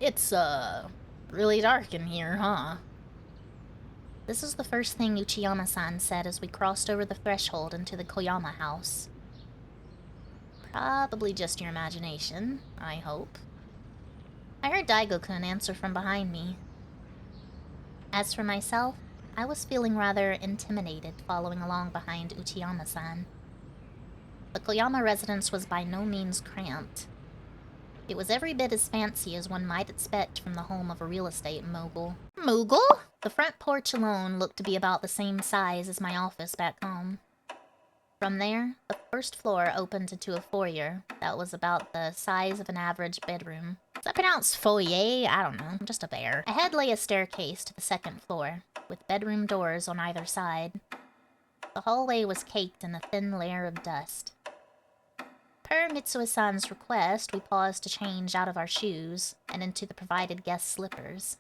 It's, really dark in here, huh? This was the first thing Uchiyama-san said as we crossed over the threshold into the Koyama house. Probably just your imagination, I hope. I heard Daigo-kun answer from behind me. As for myself, I was feeling rather intimidated following along behind Uchiyama-san. The Koyama residence was by no means cramped. It was every bit as fancy as one might expect from the home of a real estate mogul. Mogul? The front porch alone looked to be about the same size as my office back home. From there, the first floor opened into a foyer that was about the size of an average bedroom. Is that pronounced foyer? I don't know. I'm just a bear. Ahead lay a staircase to the second floor, with bedroom doors on either side. The hallway was caked in a thin layer of dust. Per Mitsue-san's request, we paused to change out of our shoes and into the provided guest slippers.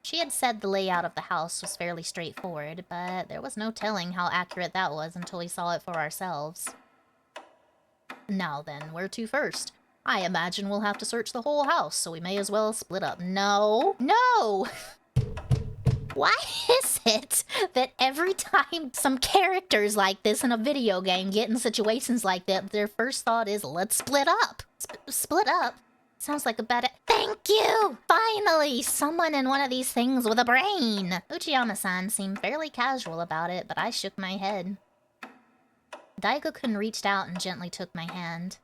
She had said the layout of the house was fairly straightforward, but there was no telling how accurate that was until we saw it for ourselves. Now then, where to first? I imagine we'll have to search the whole house, so we may as well split up. No! No! Why is it that every time some characters like this in a video game get in situations like that, their first thought is, let's split up? Split up? Sounds like a bad... Thank you! Finally! Someone in one of these things with a brain! Uchiyama-san seemed fairly casual about it, but I shook my head. Daigo-kun reached out and gently took my hand.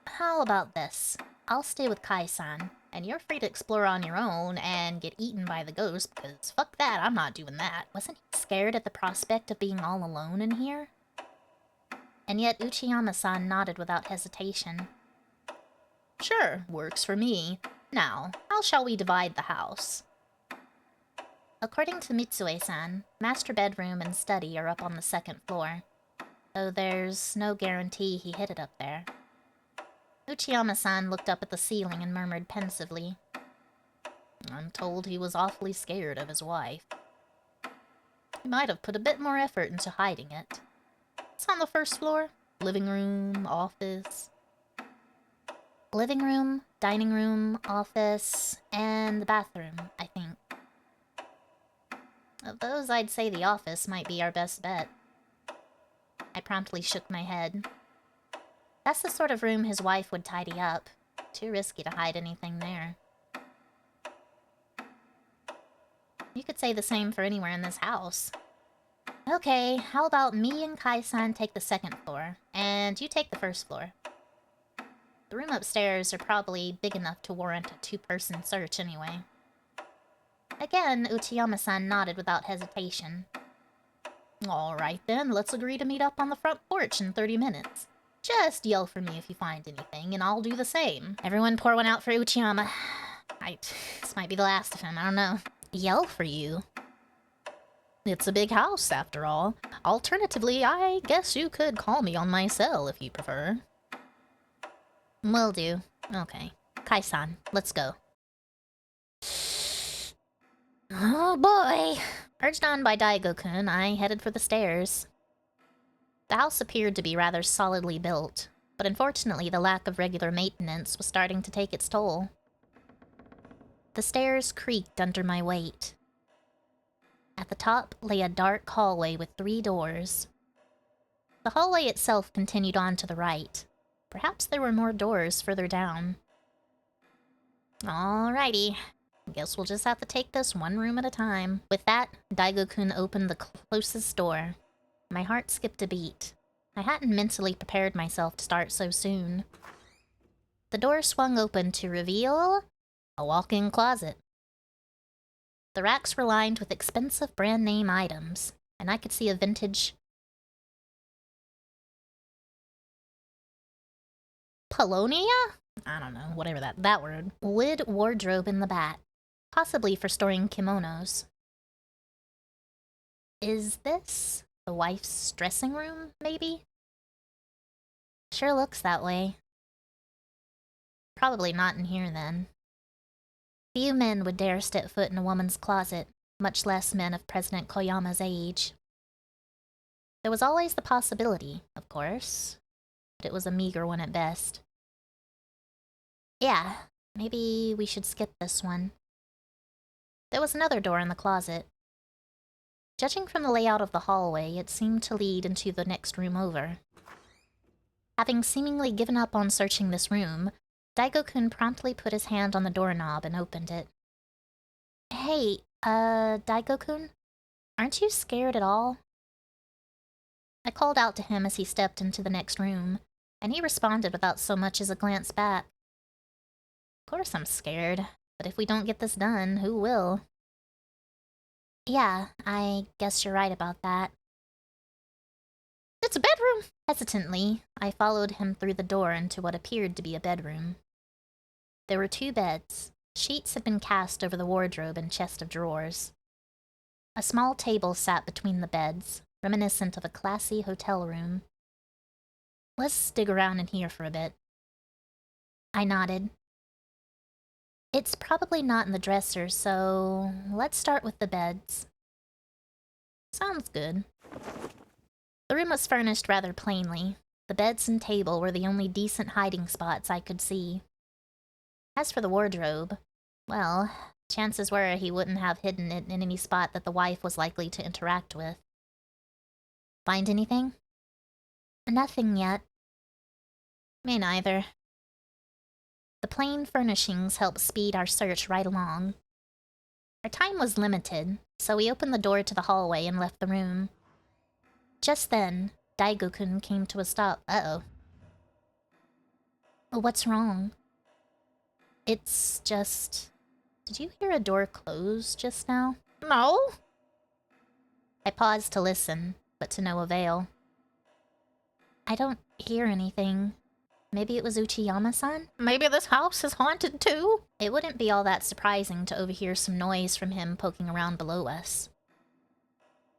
How about this? I'll stay with Kai-san, and you're free to explore on your own and get eaten by the ghost, because fuck that, I'm not doing that. Wasn't he scared at the prospect of being all alone in here? And yet Uchiyama-san nodded without hesitation. Sure, works for me. Now, how shall we divide the house? According to Mitsue-san, master bedroom and study are up on the second floor, though there's no guarantee he hid it up there. Uchiyama-san looked up at the ceiling and murmured pensively. I'm told he was awfully scared of his wife. He might have put a bit more effort into hiding it. It's on the first floor. Living room, office. Living room, dining room, office, and the bathroom, I think. Of those, I'd say the office might be our best bet. I promptly shook my head. That's the sort of room his wife would tidy up. Too risky to hide anything there. You could say the same for anywhere in this house. Okay, how about me and Kai-san take the second floor, and you take the first floor. The room upstairs are probably big enough to warrant a two-person search anyway. Again, Uchiyama-san nodded without hesitation. Alright then, let's agree to meet up on the front porch in 30 minutes. Just yell for me if you find anything, and I'll do the same. Everyone pour one out for Uchiyama. This might be the last of him, I don't know. Yell for you? It's a big house, after all. Alternatively, I guess you could call me on my cell if you prefer. Will do. Okay. Kai-san, let's go. Oh boy! Urged on by Daigo-kun, I headed for the stairs. The house appeared to be rather solidly built, but unfortunately the lack of regular maintenance was starting to take its toll. The stairs creaked under my weight. At the top lay a dark hallway with 3 doors. The hallway itself continued on to the right. Perhaps there were more doors further down. Alrighty. Guess we'll just have to take this one room at a time. With that, Daigo-kun opened the closest door. My heart skipped a beat. I hadn't mentally prepared myself to start so soon. The door swung open to reveal a walk-in closet. The racks were lined with expensive brand-name items, and I could see a vintage Polonia? I don't know, whatever that word. Wood wardrobe in the back, possibly for storing kimonos. Is this the wife's dressing room, maybe? Sure looks that way. Probably not in here, then. Few men would dare step foot in a woman's closet, much less men of President Koyama's age. There was always the possibility, of course, but it was a meager one at best. Yeah, Maybe we should skip this one. There was another door in the closet. Judging from the layout of the hallway, it seemed to lead into the next room over. Having seemingly given up on searching this room, Daigo-kun promptly put his hand on the doorknob and opened it. Hey, Daigo-kun? Aren't you scared at all? I called out to him as he stepped into the next room, and he responded without so much as a glance back. Of course I'm scared, but if we don't get this done, who will? Yeah, I guess you're right about that. It's a bedroom! Hesitantly, I followed him through the door into what appeared to be a bedroom. There were 2 beds. Sheets had been cast over the wardrobe and chest of drawers. A small table sat between the beds, reminiscent of a classy hotel room. Let's dig around in here for a bit. I nodded. It's probably not in the dresser, so let's start with the beds. Sounds good. The room was furnished rather plainly. The beds and table were the only decent hiding spots I could see. As for the wardrobe, well, chances were he wouldn't have hidden it in any spot that the wife was likely to interact with. Find anything? Nothing yet. Me neither. The plain furnishings helped speed our search right along. Our time was limited, so we opened the door to the hallway and left the room. Just then, Daigo-kun came to a stop. Uh-oh. What's wrong? It's just... Did you hear a door close just now? No! I paused to listen, but to no avail. I don't hear anything. Maybe it was Uchiyama-san? Maybe this house is haunted too? It wouldn't be all that surprising to overhear some noise from him poking around below us.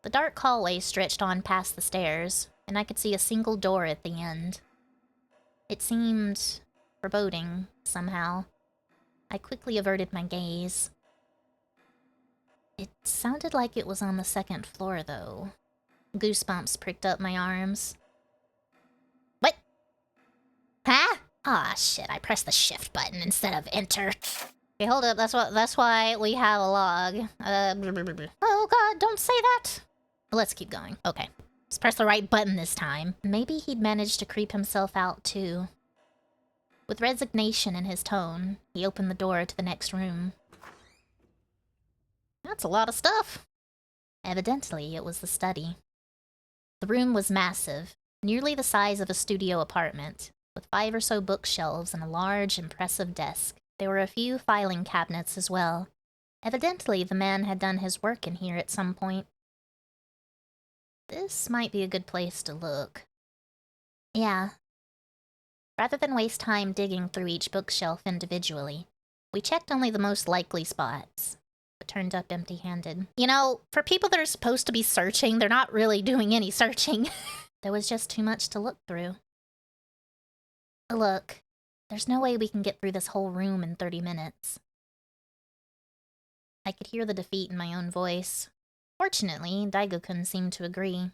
The dark hallway stretched on past the stairs, and I could see a single door at the end. It seemed foreboding, somehow. I quickly averted my gaze. It sounded like it was on the 2nd floor, though. Goosebumps pricked up my arms. What? Huh? Aw, shit, I pressed the shift button instead of enter. Okay, hold up, that's why we have a log. Oh god, don't say that! Let's keep going. Okay. Let's press the right button this time. Maybe he'd managed to creep himself out, too. With resignation in his tone, he opened the door to the next room. That's a lot of stuff. Evidently, it was the study. The room was massive, nearly the size of a studio apartment, with 5 or so bookshelves and a large, impressive desk. There were a few filing cabinets as well. Evidently, the man had done his work in here at some point. This might be a good place to look. Yeah. Rather than waste time digging through each bookshelf individually, we checked only the most likely spots, but turned up empty-handed. You know, for people that are supposed to be searching, they're not really doing any searching. There was just too much to look through. Look, there's no way we can get through this whole room in 30 minutes. I could hear the defeat in my own voice. Fortunately, Daigo-kun seemed to agree.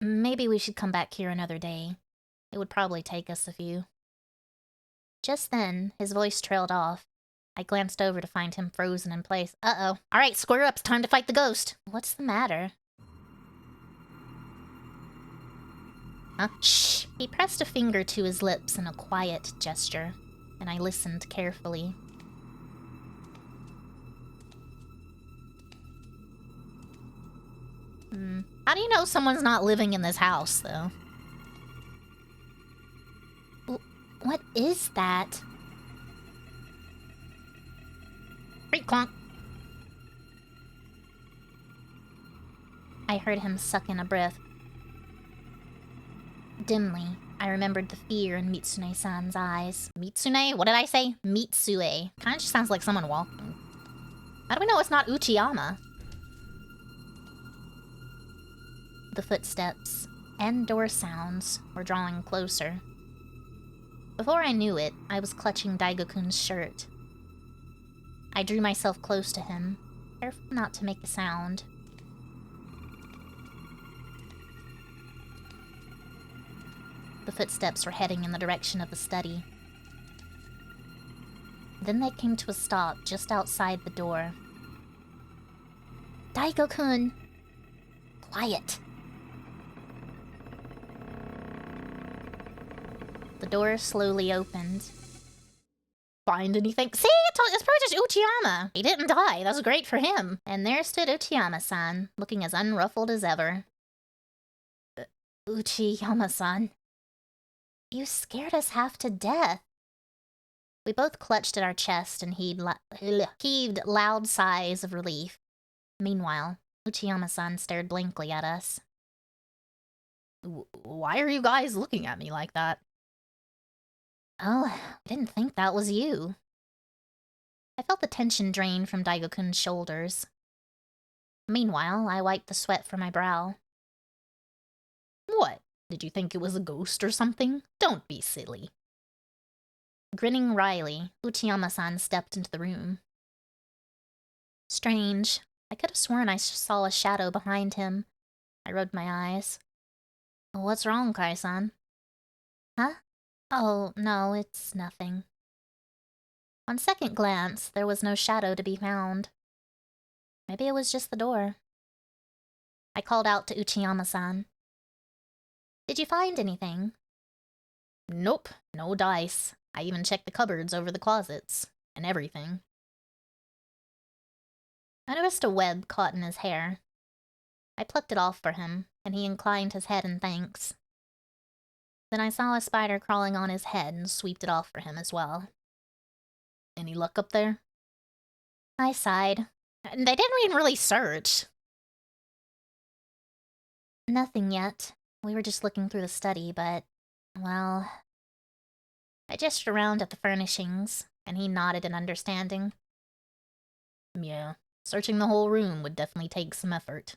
Maybe we should come back here another day. It would probably take us a few. Just then, his voice trailed off. I glanced over to find him frozen in place. Uh-oh. Alright, square up, it's time to fight the ghost. What's the matter? Huh? Shh! He pressed a finger to his lips in a quiet gesture, and I listened carefully. How do you know someone's not living in this house, though? What is that? Creak clonk. I heard him suck in a breath. Dimly, I remembered the fear in Mitsune-san's eyes. Mitsune? What did I say? Mitsue. Kinda just sounds like someone walking. How do we know it's not Uchiyama? The footsteps and door sounds were drawing closer. Before I knew it, I was clutching Daigo-kun's shirt. I drew myself close to him, careful not to make a sound. The footsteps were heading in the direction of the study. Then they came to a stop just outside the door. Daigo-kun! Quiet! The door slowly opened. Find anything? See? It's probably just Uchiyama! He didn't die, that was great for him. And there stood Uchiyama-san, looking as unruffled as ever. Uchiyama-san. You scared us half to death. We both clutched at our chest and heaved loud sighs of relief. Meanwhile, Uchiyama-san stared blankly at us. Why are you guys looking at me like that? Oh, I didn't think that was you. I felt the tension drain from Daigo-kun's shoulders. Meanwhile, I wiped the sweat from my brow. What? Did you think it was a ghost or something? Don't be silly. Grinning wryly, Uchiyama-san stepped into the room. Strange. I could have sworn I saw a shadow behind him. I rubbed my eyes. What's wrong, Kai-san? Huh? Oh, no, it's nothing. On second glance, there was no shadow to be found. Maybe it was just the door. I called out to Uchiyama-san. Did you find anything? Nope, no dice. I even checked the cupboards over the closets. And everything. I noticed a web caught in his hair. I plucked it off for him, and he inclined his head in thanks. Then I saw a spider crawling on his head and sweeped it off for him as well. Any luck up there? I sighed. They didn't even really search. Nothing yet. We were just looking through the study, but, well... I gestured around at the furnishings, and he nodded in understanding. Yeah, searching the whole room would definitely take some effort.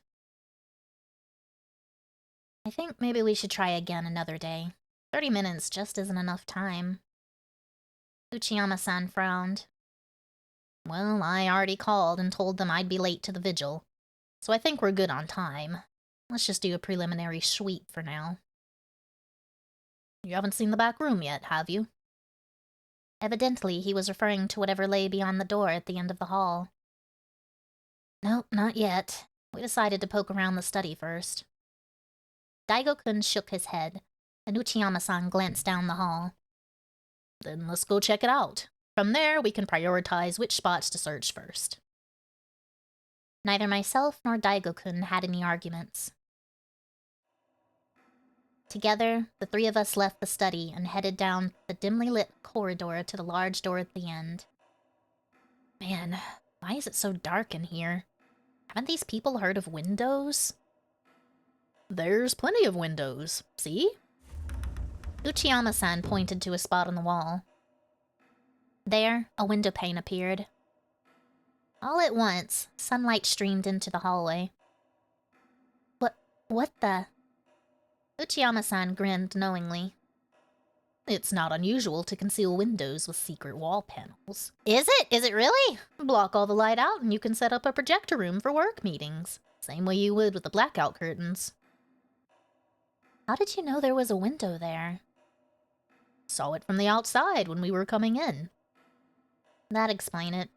I think maybe we should try again another day. 30 minutes just isn't enough time. Uchiyama-san frowned. Well, I already called and told them I'd be late to the vigil, so I think we're good on time. Let's just do a preliminary sweep for now. You haven't seen the back room yet, have you? Evidently, he was referring to whatever lay beyond the door at the end of the hall. Nope, not yet. We decided to poke around the study first. Daigo-kun shook his head, and Uchiyama-san glanced down the hall. Then let's go check it out. From there, we can prioritize which spots to search first. Neither myself nor Daigo-kun had any arguments. Together, the three of us left the study and headed down the dimly lit corridor to the large door at the end. Man, why is it so dark in here? Haven't these people heard of windows? There's plenty of windows, see? Uchiyama-san pointed to a spot on the wall. There, a window pane appeared. All at once, sunlight streamed into the hallway. What the... Uchiyama-san grinned knowingly. It's not unusual to conceal windows with secret wall panels. Is it? Is it really? Block all the light out and you can set up a projector room for work meetings. Same way you would with the blackout curtains. How did you know there was a window there? Saw it from the outside when we were coming in. That'd explain it.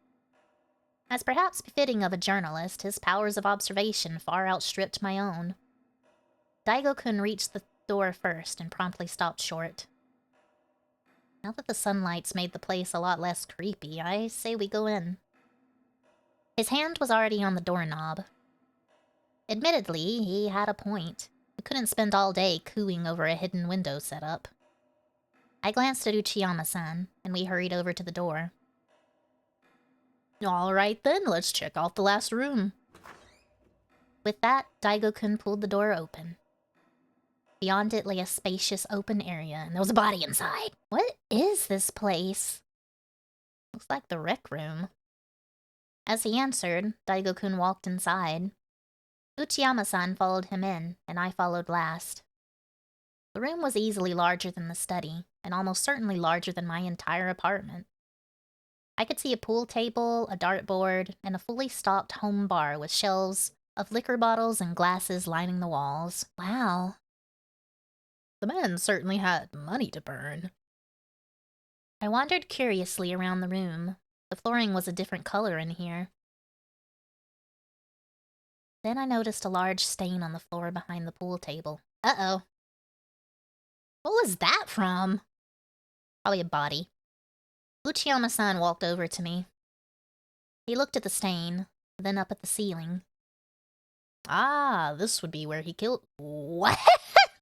As perhaps befitting of a journalist, his powers of observation far outstripped my own. Daigo-kun reached the door first and promptly stopped short. Now that the sunlight's made the place a lot less creepy, I say we go in. His hand was already on the doorknob. Admittedly, he had a point. We couldn't spend all day cooing over a hidden window setup. I glanced at Uchiyama-san, and we hurried over to the door. Alright then, let's check out the last room. With that, Daigo-kun pulled the door open. Beyond it lay a spacious open area, and there was a body inside. What is this place? Looks like the rec room. As he answered, Daigo-kun walked inside. Uchiyama-san followed him in, and I followed last. The room was easily larger than the study, and almost certainly larger than my entire apartment. I could see a pool table, a dartboard, and a fully stocked home bar with shelves of liquor bottles and glasses lining the walls. Wow. The man certainly had money to burn. I wandered curiously around the room. The flooring was a different color in here. Then I noticed a large stain on the floor behind the pool table. Uh-oh. What was that from? Probably a body. Uchiyama-san walked over to me. He looked at the stain, then up at the ceiling. Ah, this would be where he killed— What?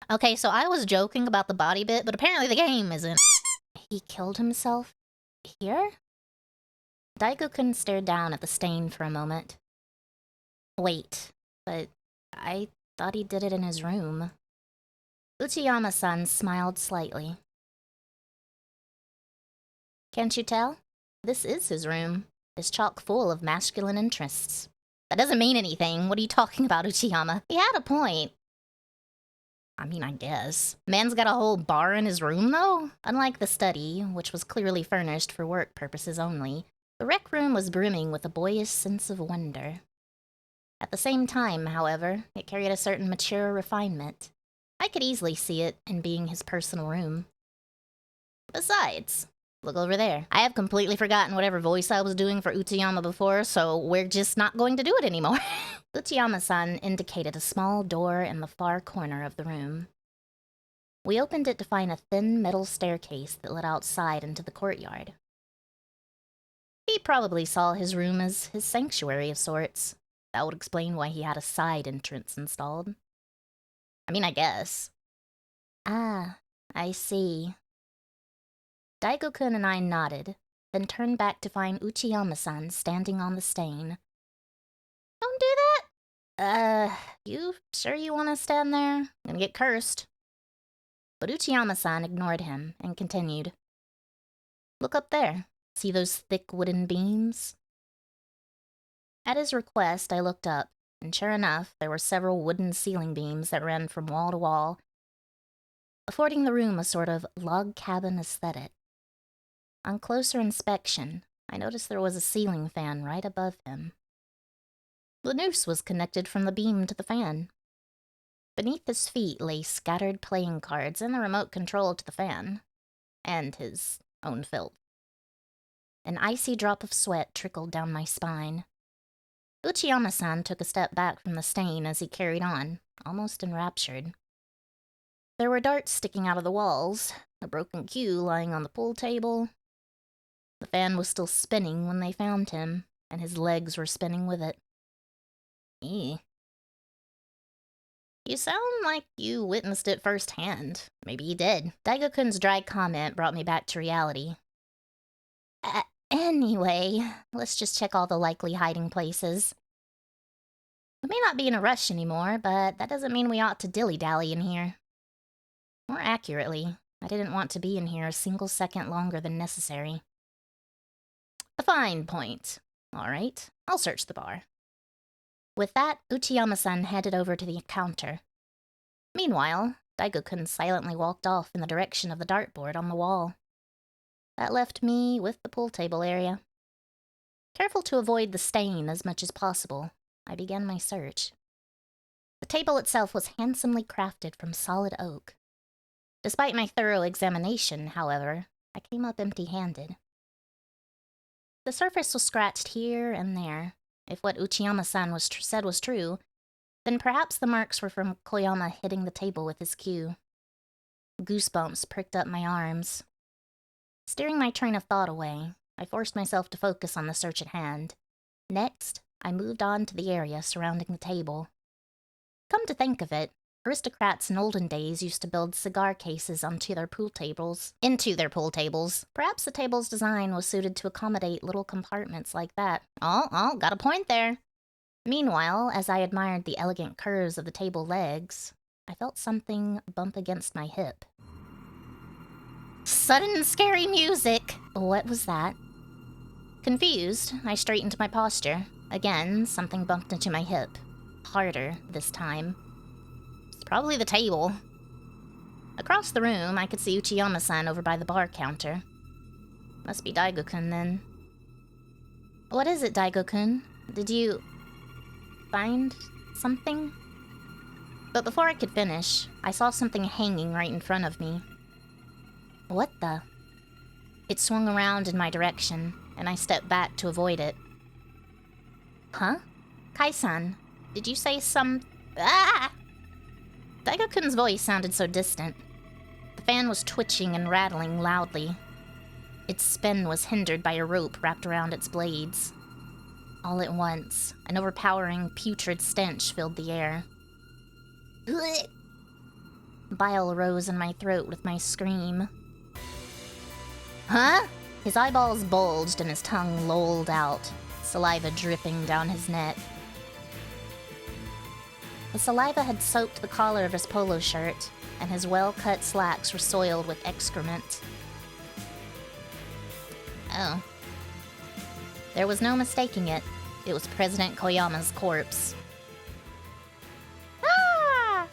Okay, so I was joking about the body bit, but apparently the game isn't. He killed himself here? Daigo-kun stared down at the stain for a moment. Wait, but I thought he did it in his room. Uchiyama-san smiled slightly. Can't you tell? This is his room. It's chock full of masculine interests. That doesn't mean anything. What are you talking about, Uchiyama? He had a point. I mean, I guess. Man's got a whole bar in his room, though? Unlike the study, which was clearly furnished for work purposes only, the rec room was brimming with a boyish sense of wonder. At the same time, however, it carried a certain mature refinement. I could easily see it in being his personal room. Besides, look over there. I have completely forgotten whatever voice I was doing for Uchiyama before, so we're just not going to do it anymore. Uchiyama-san indicated a small door in the far corner of the room. We opened it to find a thin metal staircase that led outside into the courtyard. He probably saw his room as his sanctuary of sorts. That would explain why he had a side entrance installed. I mean, I guess. Ah, I see. Daigo-kun and I nodded, then turned back to find Uchiyama-san standing on the stain. Don't do that! You sure you want to stand there? I'm gonna get cursed. But Uchiyama-san ignored him and continued. Look up there. See those thick wooden beams? At his request, I looked up, and sure enough, there were several wooden ceiling beams that ran from wall to wall, affording the room a sort of log cabin aesthetic. On closer inspection, I noticed there was a ceiling fan right above him. The noose was connected from the beam to the fan. Beneath his feet lay scattered playing cards and the remote control to the fan, and his own filth. An icy drop of sweat trickled down my spine. Uchiyama-san took a step back from the stain as he carried on, almost enraptured. There were darts sticking out of the walls, a broken cue lying on the pool table. The fan was still spinning when they found him, and his legs were spinning with it. You sound like you witnessed it firsthand. Maybe you did. Daigo-kun's dry comment brought me back to reality. Anyway, let's just check all the likely hiding places. We may not be in a rush anymore, but that doesn't mean we ought to dilly-dally in here. More accurately, I didn't want to be in here a single second longer than necessary. A fine point. All right, I'll search the bar. With that, Uchiyama-san headed over to the counter. Meanwhile, Daigo-kun silently walked off in the direction of the dartboard on the wall. That left me with the pool table area. Careful to avoid the stain as much as possible, I began my search. The table itself was handsomely crafted from solid oak. Despite my thorough examination, however, I came up empty-handed. The surface was scratched here and there. If what Uchiyama-san said was true, then perhaps the marks were from Koyama hitting the table with his cue. Goosebumps pricked up my arms. Steering my train of thought away, I forced myself to focus on the search at hand. Next, I moved on to the area surrounding the table. Come to think of it, aristocrats in olden days used to build cigar cases into their pool tables. Perhaps the table's design was suited to accommodate little compartments like that. Oh, got a point there. Meanwhile, as I admired the elegant curves of the table legs, I felt something bump against my hip. Sudden scary music! What was that? Confused, I straightened my posture. Again, something bumped into my hip. Harder, this time. It's probably the table. Across the room, I could see Uchiyama-san over by the bar counter. Must be Daigo-kun, then. What is it, Daigo-kun? Did you find something? But before I could finish, I saw something hanging right in front of me. What the? It swung around in my direction, and I stepped back to avoid it. Huh? Kai-san, did you say some... Ah! Daigo-kun's voice sounded so distant. The fan was twitching and rattling loudly. Its spin was hindered by a rope wrapped around its blades. All at once, an overpowering, putrid stench filled the air. Bile rose in my throat with my scream. Huh? His eyeballs bulged and his tongue lolled out, saliva dripping down his neck. The saliva had soaked the collar of his polo shirt, and his well-cut slacks were soiled with excrement. Oh. There was no mistaking it. It was President Koyama's corpse. Ah!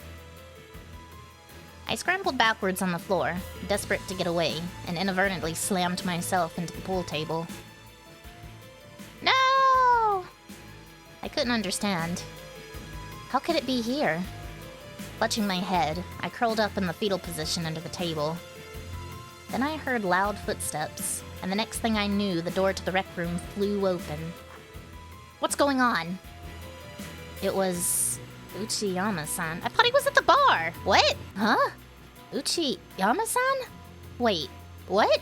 I scrambled backwards on the floor, desperate to get away, and inadvertently slammed myself into the pool table. No! I couldn't understand. How could it be here? Clutching my head, I curled up in the fetal position under the table. Then I heard loud footsteps, and the next thing I knew, the door to the rec room flew open. What's going on? It was... Uchiyama-san. I thought he was at the bar! What? Huh? Uchiyama-san? Wait, what?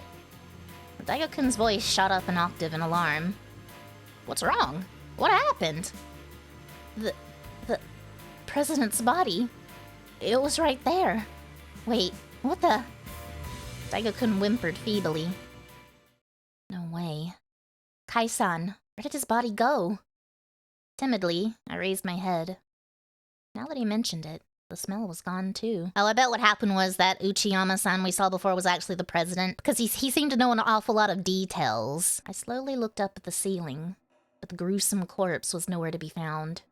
Daigo-kun's voice shot up an octave in alarm. What's wrong? What happened? The president's body. It was right there. Wait, what the... Daigo-kun whimpered feebly. No way. Kai-san, where did his body go? Timidly, I raised my head. Now that he mentioned it, the smell was gone too. Oh, I bet what happened was that Uchiyama-san we saw before was actually the president, because he seemed to know an awful lot of details. I slowly looked up at the ceiling, but the gruesome corpse was nowhere to be found.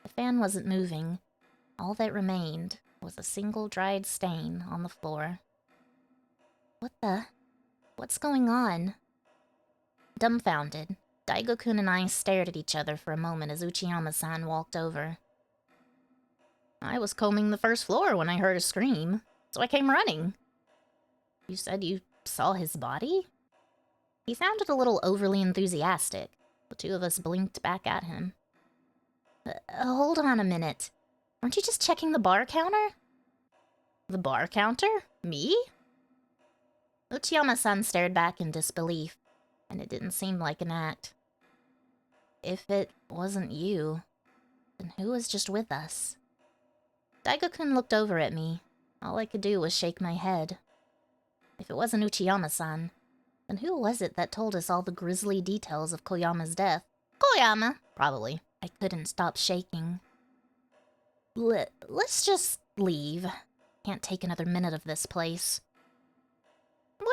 The fan wasn't moving. All that remained was a single dried stain on the floor. What's going on? Dumbfounded, Daigo-kun and I stared at each other for a moment as Uchiyama-san walked over. I was combing the first floor when I heard a scream, so I came running. You said you saw his body? He sounded a little overly enthusiastic. The two of us blinked back at him. Hold on a minute. Weren't you just checking the bar counter? The bar counter? Me? Uchiyama-san stared back in disbelief, and it didn't seem like an act. If it wasn't you, then who was just with us? Daigo-kun looked over at me. All I could do was shake my head. If it wasn't Uchiyama-san, then who was it that told us all the grisly details of Koyama's death? Koyama! Probably. I couldn't stop shaking. Let's just leave. Can't take another minute of this place.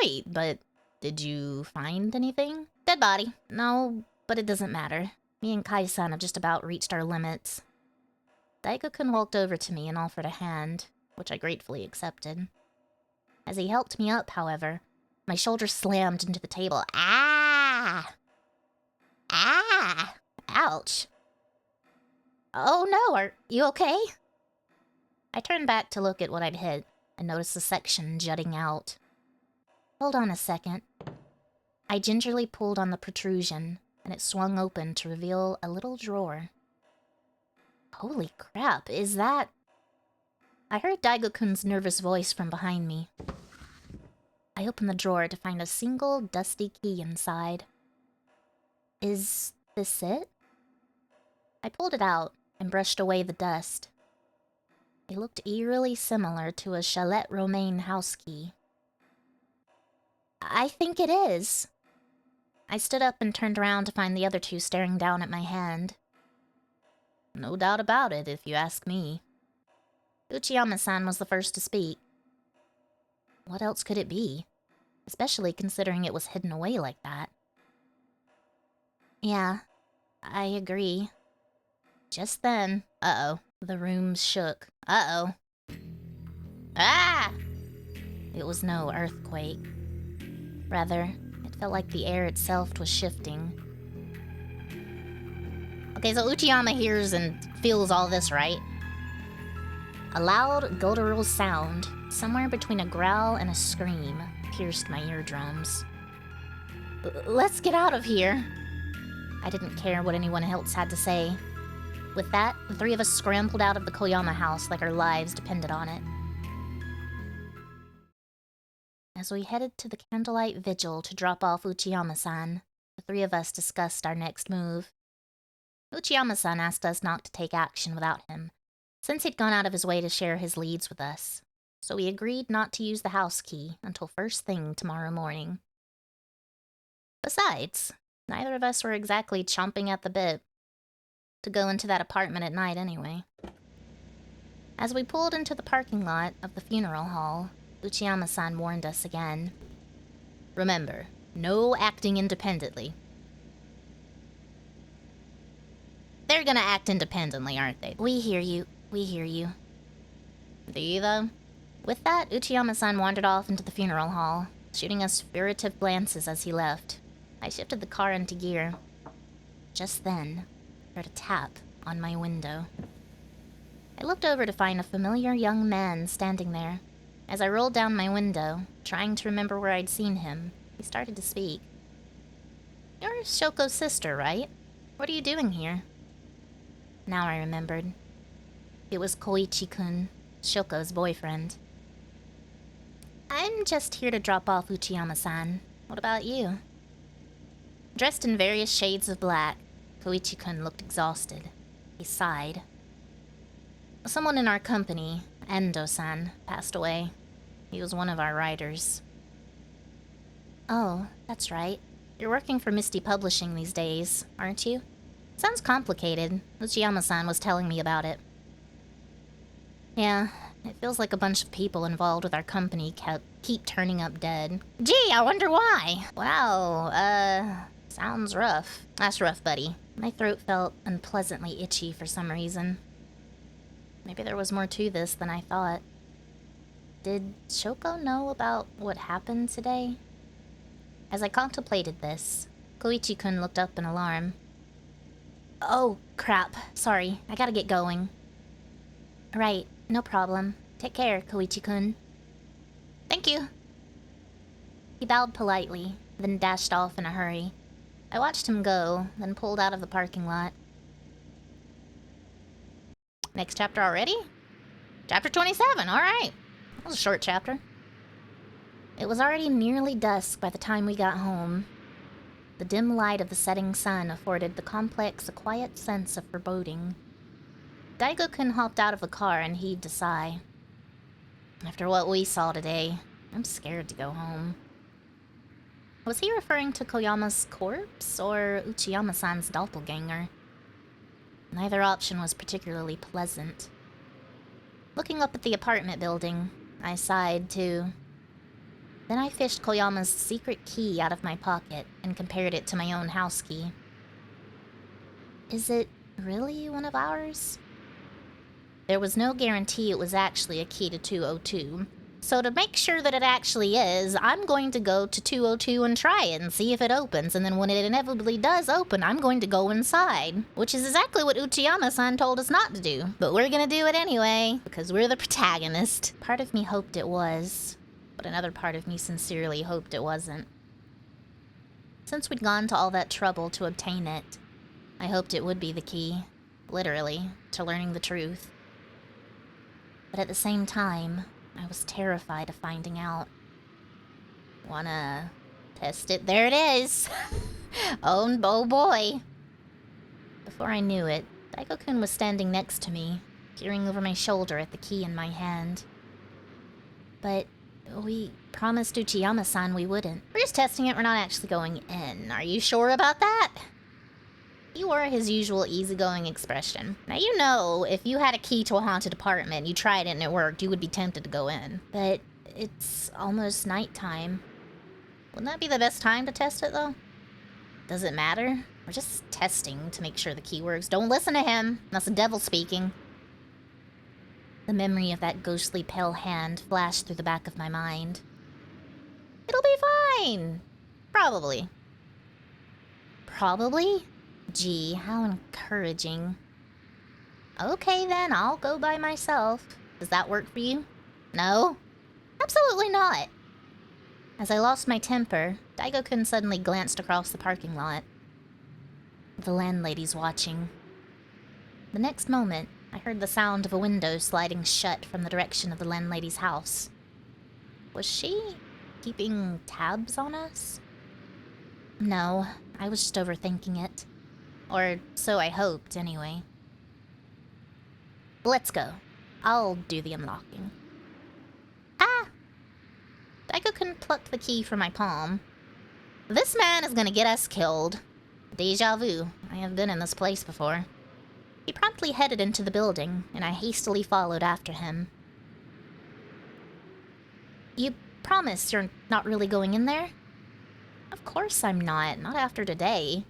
Wait, but did you find anything? Dead body. No, but it doesn't matter. Me and Kai-san have just about reached our limits. Daigo-kun walked over to me and offered a hand, which I gratefully accepted. As he helped me up, however, my shoulder slammed into the table. Ah! Ah! Ouch. Oh no, are you okay? I turned back to look at what I'd hit and noticed the section jutting out. Hold on a second. I gingerly pulled on the protrusion, and it swung open to reveal a little drawer. Holy crap, is that... I heard Daigo-kun's nervous voice from behind me. I opened the drawer to find a single dusty key inside. Is this it? I pulled it out and brushed away the dust. It looked eerily similar to a Chalet Romaine house key. I think it is. I stood up and turned around to find the other two staring down at my hand. No doubt about it, if you ask me. Uchiyama-san was the first to speak. What else could it be? Especially considering it was hidden away like that. Yeah, I agree. Just then, the room shook. Ah! It was no earthquake. Rather, it felt like the air itself was shifting. Okay, so Uchiyama hears and feels all this, right? A loud, guttural sound, somewhere between a growl and a scream, pierced my eardrums. Let's get out of here. I didn't care what anyone else had to say. With that, the three of us scrambled out of the Koyama house like our lives depended on it. As we headed to the candlelight vigil to drop off Uchiyama-san, the three of us discussed our next move. Uchiyama-san asked us not to take action without him, since he'd gone out of his way to share his leads with us, so we agreed not to use the house key until first thing tomorrow morning. Besides, neither of us were exactly chomping at the bit to go into that apartment at night anyway. As we pulled into the parking lot of the funeral hall, Uchiyama-san warned us again. Remember, no acting independently. They're gonna act independently, aren't they? We hear you. We hear you. Do you, though? With that, Uchiyama-san wandered off into the funeral hall, shooting us furtive glances as he left. I shifted the car into gear. Just then, I heard a tap on my window. I looked over to find a familiar young man standing there. As I rolled down my window, trying to remember where I'd seen him, he started to speak. You're Shoko's sister, right? What are you doing here? Now I remembered. It was Koichi-kun, Shoko's boyfriend. I'm just here to drop off Uchiyama-san. What about you? Dressed in various shades of black, Koichi-kun looked exhausted. He sighed. Someone in our company, Endo-san, passed away. He was one of our writers. Oh, that's right. You're working for Misty Publishing these days, aren't you? Sounds complicated. Uchiyama-san was telling me about it. Yeah, it feels like a bunch of people involved with our company keep turning up dead. Gee, I wonder why. Wow, sounds rough. That's rough, buddy. My throat felt unpleasantly itchy for some reason. Maybe there was more to this than I thought. Did Shoko know about what happened today? As I contemplated this, Koichi-kun looked up in alarm. Oh, crap. Sorry, I gotta get going. Right, no problem. Take care, Koichi-kun. Thank you. He bowed politely, then dashed off in a hurry. I watched him go, then pulled out of the parking lot. Next chapter already? Chapter 27, alright. That was a short chapter. It was already nearly dusk by the time we got home. The dim light of the setting sun afforded the complex a quiet sense of foreboding. Daigo-kun hopped out of the car and heaved a sigh. After what we saw today, I'm scared to go home. Was he referring to Koyama's corpse or Uchiyama-san's doppelganger? Neither option was particularly pleasant. Looking up at the apartment building, I sighed too. Then I fished Koyama's secret key out of my pocket and compared it to my own house key. Is it really one of ours? There was no guarantee it was actually a key to 202. So to make sure that it actually is, I'm going to go to 202 and try it and see if it opens, and then when it inevitably does open, I'm going to go inside. Which is exactly what Uchiyama-san told us not to do. But we're gonna do it anyway, because we're the protagonist. Part of me hoped it was, but another part of me sincerely hoped it wasn't. Since we'd gone to all that trouble to obtain it, I hoped it would be the key, literally, to learning the truth. But at the same time, I was terrified of finding out. Wanna test it? There it is! Oh boy! Before I knew it, Daigo-kun was standing next to me, peering over my shoulder at the key in my hand. But we promised Uchiyama-san we wouldn't. We're just testing it, we're not actually going in. Are you sure about that? He wore his usual easygoing expression. Now you know, if you had a key to a haunted apartment, you tried it and it worked, you would be tempted to go in. But it's almost nighttime. Wouldn't that be the best time to test it, though? Does it matter? We're just testing to make sure the key works. Don't listen to him. That's the devil speaking. The memory of that ghostly pale hand flashed through the back of my mind. It'll be fine. Probably. Probably? Gee, how encouraging. Okay then, I'll go by myself. Does that work for you? No? Absolutely not. As I lost my temper, Daigo-kun suddenly glanced across the parking lot. The landlady's watching. The next moment, I heard the sound of a window sliding shut from the direction of the landlady's house. Was she keeping tabs on us? No, I was just overthinking it. Or so I hoped, anyway. Let's go. I'll do the unlocking. Ah! Daigo-kun plucked the key from my palm. This man is gonna get us killed. Deja vu. I have been in this place before. He promptly headed into the building, and I hastily followed after him. You promise you're not really going in there? Of course I'm not. Not after today.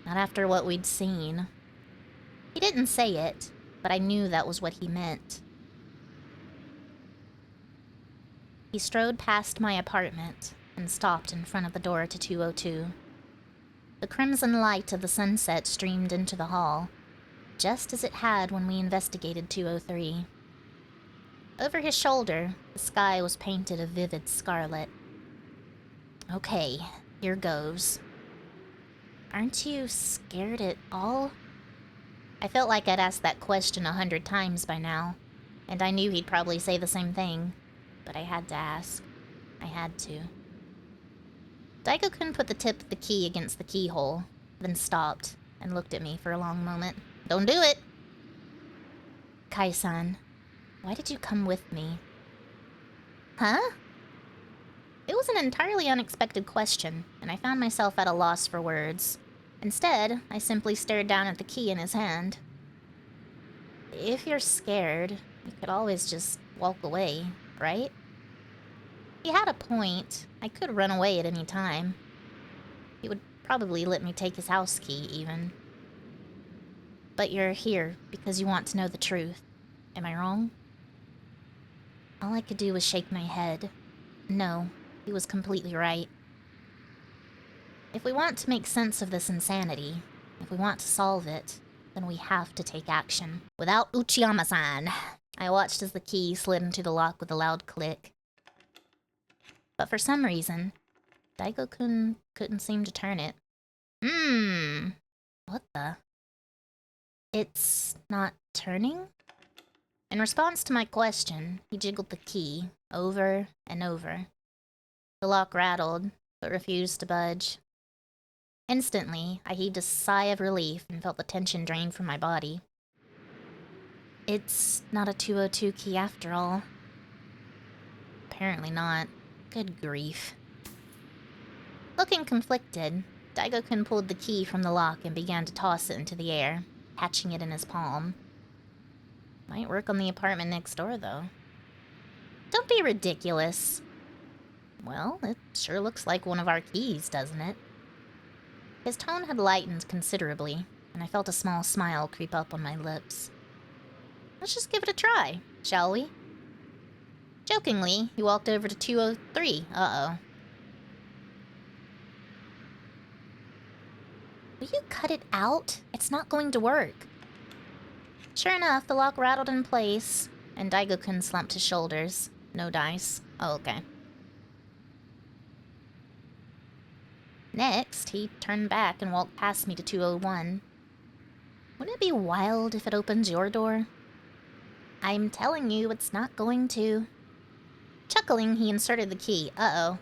Not after what we'd seen. He didn't say it, but I knew that was what he meant. He strode past my apartment and stopped in front of the door to 202. The crimson light of the sunset streamed into the hall, just as it had when we investigated 203. Over his shoulder, the sky was painted a vivid scarlet. Okay, here goes. Aren't you scared at all? I felt like I'd asked that question 100 times by now, and I knew he'd probably say the same thing, but I had to ask. I had to. Daigo-kun put the tip of the key against the keyhole, then stopped and looked at me for a long moment. Don't do it! Kai-san, why did you come with me? Huh? It was an entirely unexpected question, and I found myself at a loss for words. Instead, I simply stared down at the key in his hand. If you're scared, you could always just walk away, right? He had a point. I could run away at any time. He would probably let me take his house key, even. But you're here because you want to know the truth. Am I wrong? All I could do was shake my head. No, he was completely right. If we want to make sense of this insanity, if we want to solve it, then we have to take action. Without Uchiyama-san, I watched as the key slid into the lock with a loud click. But for some reason, Daigo-kun couldn't seem to turn it. What the? It's not turning? In response to my question, he jiggled the key over and over. The lock rattled, but refused to budge. Instantly, I heaved a sigh of relief and felt the tension drain from my body. It's not a 202 key after all. Apparently not. Good grief. Looking conflicted, Daigo-kun pulled the key from the lock and began to toss it into the air, catching it in his palm. Might work on the apartment next door, though. Don't be ridiculous. Well, it sure looks like one of our keys, doesn't it? His tone had lightened considerably, and I felt a small smile creep up on my lips. Let's just give it a try, shall we? Jokingly, he walked over to 203. Uh-oh. Will you cut it out? It's not going to work. Sure enough, the lock rattled in place, and Daigo-kun slumped his shoulders. No dice. Oh, okay. Next, he turned back and walked past me to 201. Wouldn't it be wild if it opens your door? I'm telling you, it's not going to. Chuckling, he inserted the key. Uh-oh.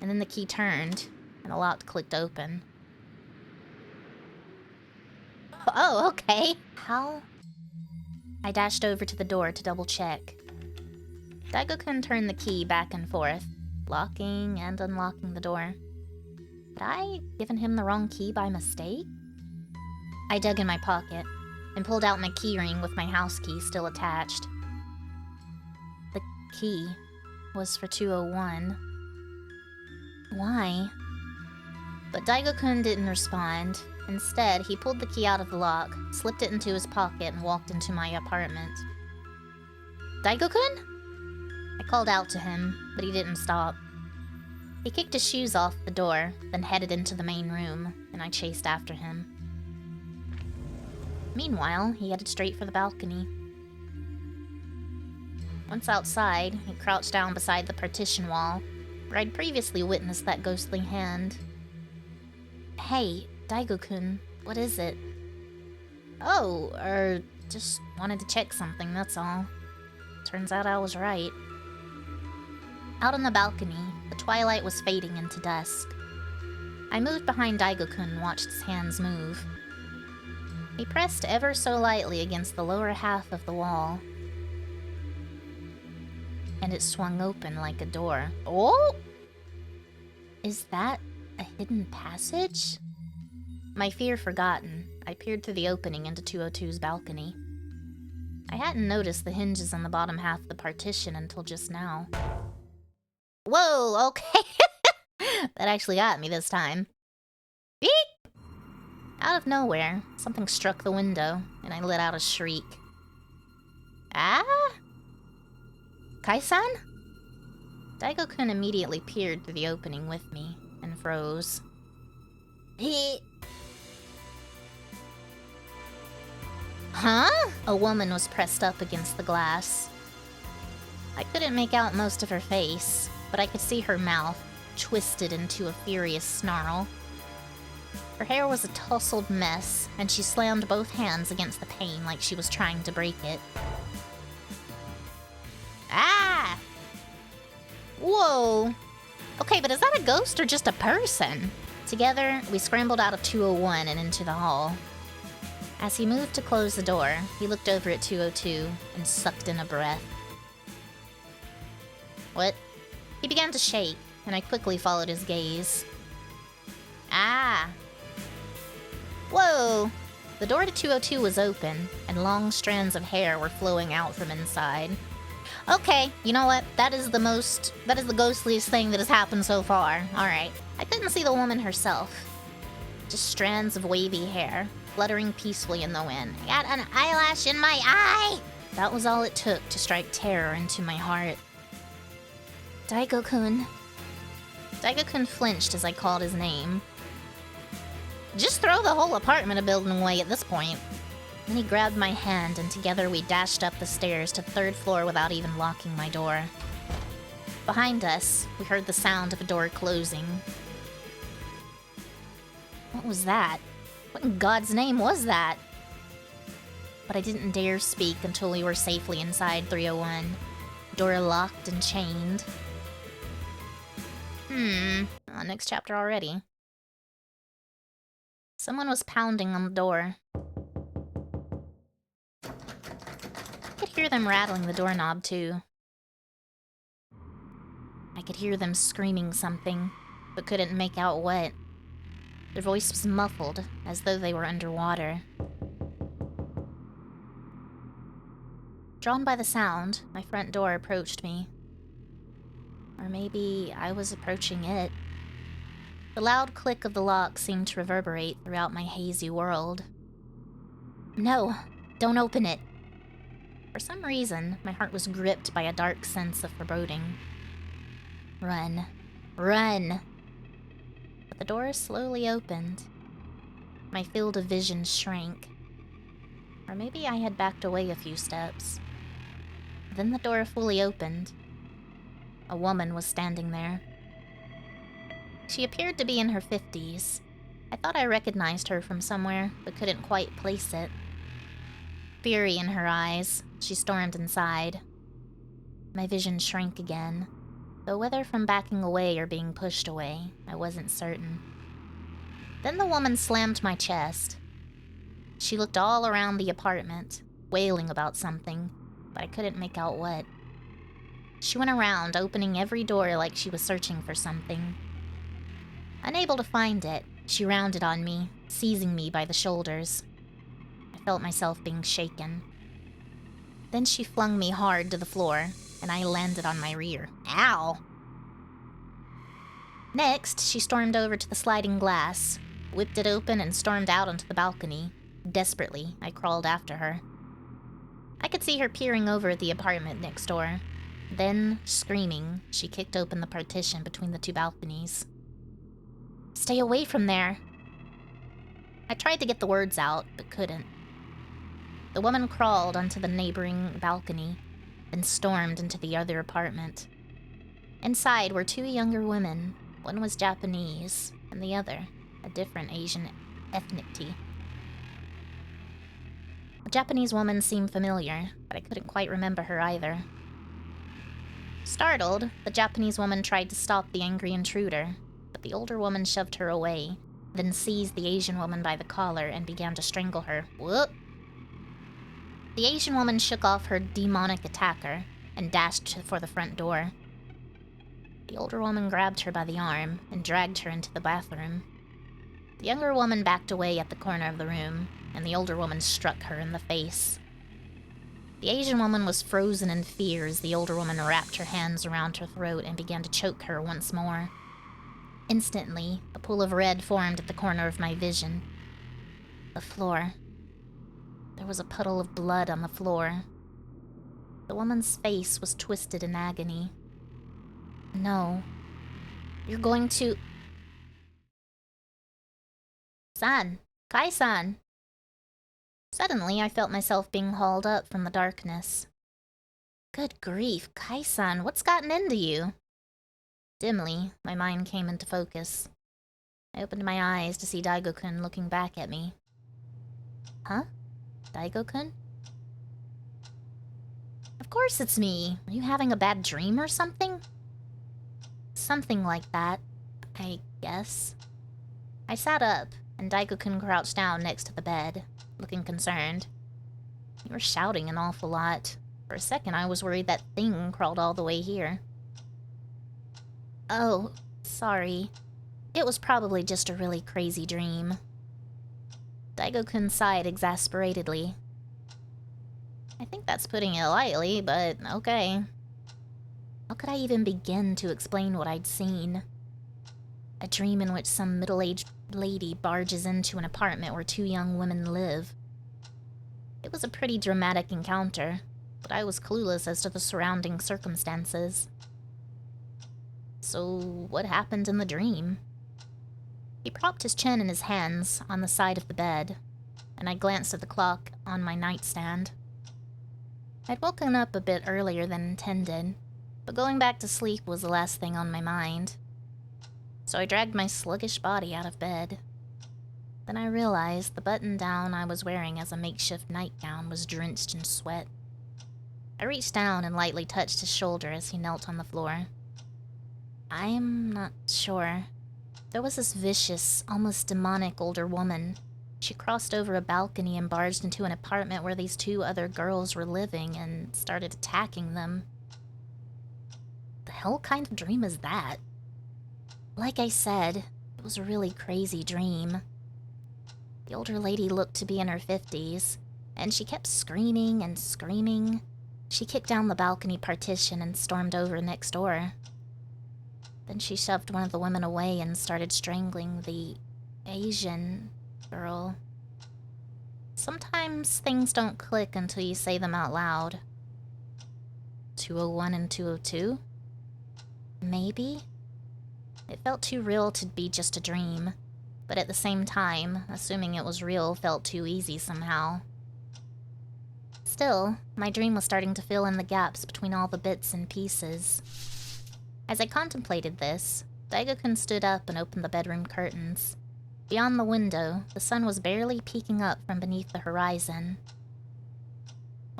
And then the key turned, and the lock clicked open. Oh, okay. How? I dashed over to the door to double-check. Daigo-kun turned the key back and forth, locking and unlocking the door. Had I given him the wrong key by mistake? I dug in my pocket and pulled out my keyring with my house key still attached. The key was for 201. Why? But Daigo-kun didn't respond. Instead, he pulled the key out of the lock, slipped it into his pocket, and walked into my apartment. Daigo-kun? I called out to him, but he didn't stop. He kicked his shoes off the door, then headed into the main room, and I chased after him. Meanwhile, he headed straight for the balcony. Once outside, he crouched down beside the partition wall where I'd previously witnessed that ghostly hand. Hey, Daigo-kun, what is it? Oh, just wanted to check something, that's all. Turns out I was right. Out on the balcony, the twilight was fading into dusk. I moved behind Daigo-kun and watched his hands move. He pressed ever so lightly against the lower half of the wall, and it swung open like a door. Oh! Is that a hidden passage? My fear forgotten, I peered through the opening into 202's balcony. I hadn't noticed the hinges on the bottom half of the partition until just now. Whoa, okay. That actually got me this time. Beep! Out of nowhere, something struck the window, and I let out a shriek. Ah? Kai-san? Daigo-kun immediately peered through the opening with me, and froze. Huh? A woman was pressed up against the glass. I couldn't make out most of her face, but I could see her mouth, twisted into a furious snarl. Her hair was a tousled mess, and she slammed both hands against the pane like she was trying to break it. Ah! Whoa! Okay, but is that a ghost or just a person? Together, we scrambled out of 201 and into the hall. As he moved to close the door, he looked over at 202 and sucked in a breath. What? He began to shake, and I quickly followed his gaze. Ah! Whoa! The door to 202 was open, and long strands of hair were flowing out from inside. Okay, you know what? That is the ghostliest thing that has happened so far. Alright. I couldn't see the woman herself. Just strands of wavy hair, fluttering peacefully in the wind. I got an eyelash in my eye! That was all it took to strike terror into my heart. Daigo-kun. Daigo-kun flinched as I called his name. Just throw the whole apartment building away at this point. Then he grabbed my hand, and together we dashed up the stairs to the 3rd floor without even locking my door. Behind us, we heard the sound of a door closing. What was that? What in God's name was that? But I didn't dare speak until we were safely inside 301. Door locked and chained. Next chapter already. Someone was pounding on the door. I could hear them rattling the doorknob, too. I could hear them screaming something, but couldn't make out what. Their voice was muffled, as though they were underwater. Drawn by the sound, my front door approached me. Or maybe I was approaching it. The loud click of the lock seemed to reverberate throughout my hazy world. No, don't open it. For some reason, my heart was gripped by a dark sense of foreboding. Run. Run! But the door slowly opened. My field of vision shrank. Or maybe I had backed away a few steps. Then the door fully opened. A woman was standing there. She appeared to be in her 50s. I thought I recognized her from somewhere, but couldn't quite place it. Fury in her eyes, she stormed inside. My vision shrank again, though whether from backing away or being pushed away, I wasn't certain. Then the woman slammed my chest. She looked all around the apartment, wailing about something, but I couldn't make out what. She went around, opening every door like she was searching for something. Unable to find it, she rounded on me, seizing me by the shoulders. I felt myself being shaken. Then she flung me hard to the floor, and I landed on my rear. Ow! Next, she stormed over to the sliding glass, whipped it open, and stormed out onto the balcony. Desperately, I crawled after her. I could see her peering over at the apartment next door. Then, screaming, she kicked open the partition between the 2 balconies. Stay away from there! I tried to get the words out, but couldn't. The woman crawled onto the neighboring balcony, then stormed into the other apartment. Inside were two younger women. One was Japanese, and the other, a different Asian ethnicity. The Japanese woman seemed familiar, but I couldn't quite remember her either. Startled, the Japanese woman tried to stop the angry intruder, but the older woman shoved her away, then seized the Asian woman by the collar and began to strangle her. Whoop! The Asian woman shook off her demonic attacker and dashed for the front door. The older woman grabbed her by the arm and dragged her into the bathroom. The younger woman backed away at the corner of the room, and the older woman struck her in the face. The Asian woman was frozen in fear as the older woman wrapped her hands around her throat and began to choke her once more. Instantly, a pool of red formed at the corner of my vision. The floor. There was a puddle of blood on the floor. The woman's face was twisted in agony. No. You're going to... San! Kai-san! Suddenly, I felt myself being hauled up from the darkness. Good grief, Kai-san, what's gotten into you? Dimly, my mind came into focus. I opened my eyes to see Daigo-kun looking back at me. Huh? Daigo-kun? Of course it's me. Are you having a bad dream or something? Something like that, I guess. I sat up, and Daigo-kun crouched down next to the bed, looking concerned. You were shouting an awful lot. For a second, I was worried that thing crawled all the way here. Oh, sorry. It was probably just a really crazy dream. Daigo-kun sighed exasperatedly. I think that's putting it lightly, but okay. How could I even begin to explain what I'd seen? A dream in which some middle-aged lady barges into an apartment where two young women live. It was a pretty dramatic encounter, but I was clueless as to the surrounding circumstances. So, what happened in the dream? He propped his chin in his hands on the side of the bed, and I glanced at the clock on my nightstand. I'd woken up a bit earlier than intended, but going back to sleep was the last thing on my mind. So I dragged my sluggish body out of bed. Then I realized the button-down I was wearing as a makeshift nightgown was drenched in sweat. I reached down and lightly touched his shoulder as he knelt on the floor. I'm not sure. There was this vicious, almost demonic older woman. She crossed over a balcony and barged into an apartment where these two other girls were living and started attacking them. The hell kind of dream is that? Like I said, it was a really crazy dream. The older lady looked to be in her 50s, and she kept screaming and screaming. She kicked down the balcony partition and stormed over next door. Then she shoved one of the women away and started strangling the Asian girl. Sometimes things don't click until you say them out loud. 201 and 202? Maybe? It felt too real to be just a dream, but at the same time, assuming it was real felt too easy somehow. Still, my dream was starting to fill in the gaps between all the bits and pieces. As I contemplated this, Daigo-kun stood up and opened the bedroom curtains. Beyond the window, the sun was barely peeking up from beneath the horizon.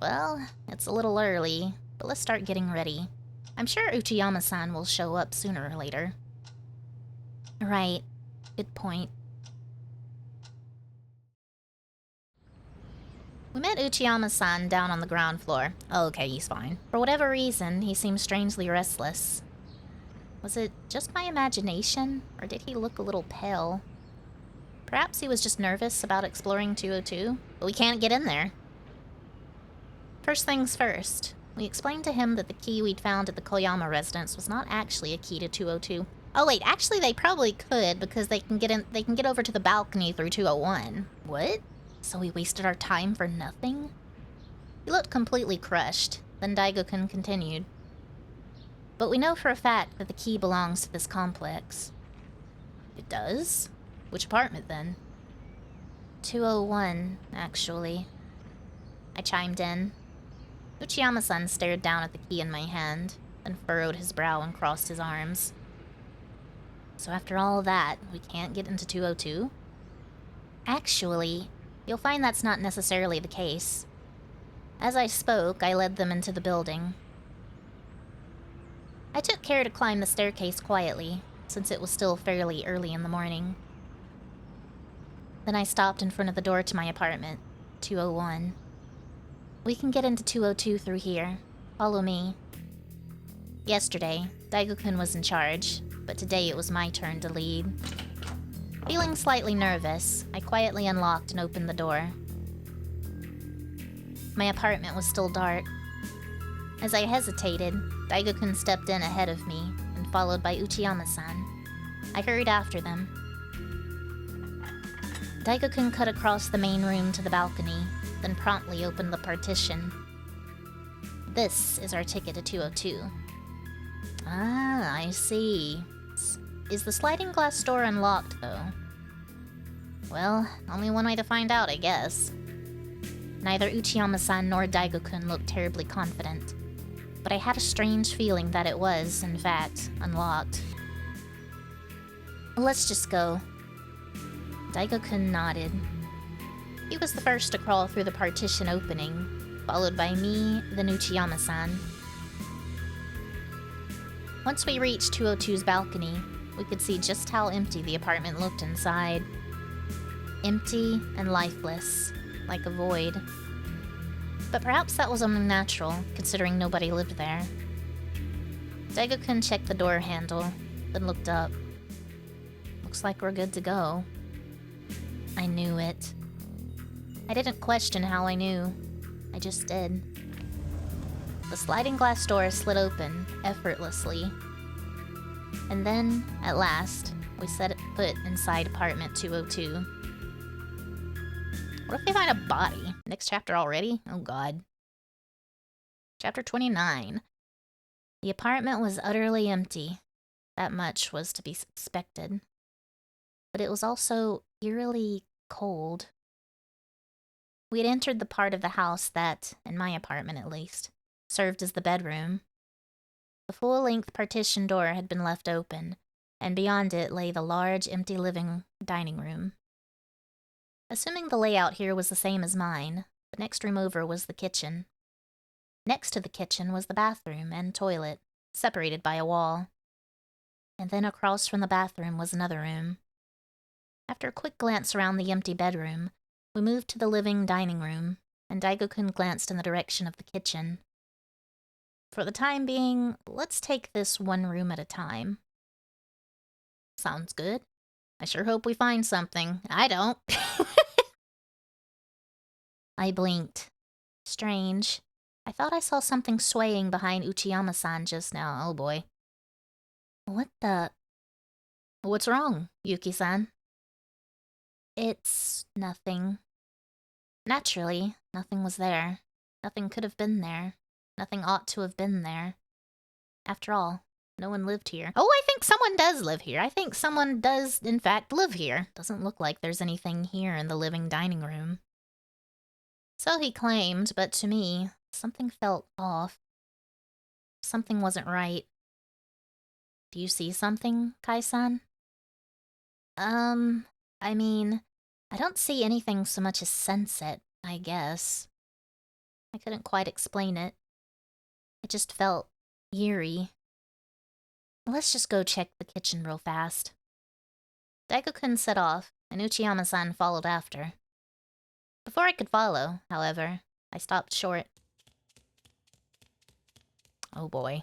Well, it's a little early, but let's start getting ready. I'm sure Uchiyama-san will show up sooner or later. Right. Good point. We met Uchiyama-san down on the ground floor. Oh, okay, he's fine. For whatever reason, he seemed strangely restless. Was it just my imagination, or did he look a little pale? Perhaps he was just nervous about exploring 202, but we can't get in there. First things first, we explained to him that the key we'd found at the Koyama residence was not actually a key to 202. Oh wait, actually they probably could, because they can get over to the balcony through 201. What? So we wasted our time for nothing? He looked completely crushed. Then Daigo-kun continued. But we know for a fact that the key belongs to this complex. It does? Which apartment, then? 201, actually. I chimed in. Uchiyama-san stared down at the key in my hand. then furrowed his brow and crossed his arms. So after all that, we can't get into 202? Actually, you'll find that's not necessarily the case. As I spoke, I led them into the building. I took care to climb the staircase quietly, since it was still fairly early in the morning. Then I stopped in front of the door to my apartment, 201. We can get into 202 through here. Follow me. Yesterday, Daigo-kun was in charge, but today it was my turn to lead. Feeling slightly nervous, I quietly unlocked and opened the door. My apartment was still dark. As I hesitated, Daigo-kun stepped in ahead of me, and followed by Uchiyama-san. I hurried after them. Daigo-kun cut across the main room to the balcony, then promptly opened the partition. This is our ticket to 202. Ah, I see. Is the sliding glass door unlocked, though? Well, only one way to find out, I guess. Neither Uchiyama-san nor Daigo-kun looked terribly confident, but I had a strange feeling that it was, in fact, unlocked. Let's just go. Daigo-kun nodded. He was the first to crawl through the partition opening, followed by me, then Uchiyama-san. Once we reached 202's balcony, we could see just how empty the apartment looked inside. Empty and lifeless, like a void. But perhaps that was only natural, considering nobody lived there. Daigo-kun checked the door handle, then looked up. Looks like we're good to go. I knew it. I didn't question how I knew. I just did. The sliding glass door slid open, effortlessly. And then, at last, we set foot inside apartment 202. What if they find a body? Next chapter already? Oh god. Chapter 29. The apartment was utterly empty. That much was to be expected. But it was also eerily cold. We had entered the part of the house that, in my apartment at least, served as the bedroom. The full-length partition door had been left open, and beyond it lay the large, empty dining room. Assuming the layout here was the same as mine, the next room over was the kitchen. Next to the kitchen was the bathroom and toilet, separated by a wall. And then across from the bathroom was another room. After a quick glance around the empty bedroom, we moved to the dining room, and Daigo-kun glanced in the direction of the kitchen. For the time being, let's take this one room at a time. Sounds good. I sure hope we find something. I don't. I blinked. Strange. I thought I saw something swaying behind Uchiyama-san just now. Oh boy. What the... What's wrong, Yuki-san? It's nothing. Naturally, nothing was there. Nothing could have been there. Nothing ought to have been there. After all, no one lived here. Oh, I think someone does live here. I think someone does, in fact, live here. Doesn't look like there's anything here in the dining room. So he claimed, but to me, something felt off. Something wasn't right. Do you see something, Kai-san? I mean, I don't see anything so much as sense it, I guess. I couldn't quite explain it. It just felt eerie. Let's just go check the kitchen real fast. Daigo-kun set off, and Uchiyama-san followed after. Before I could follow, however, I stopped short. Oh boy.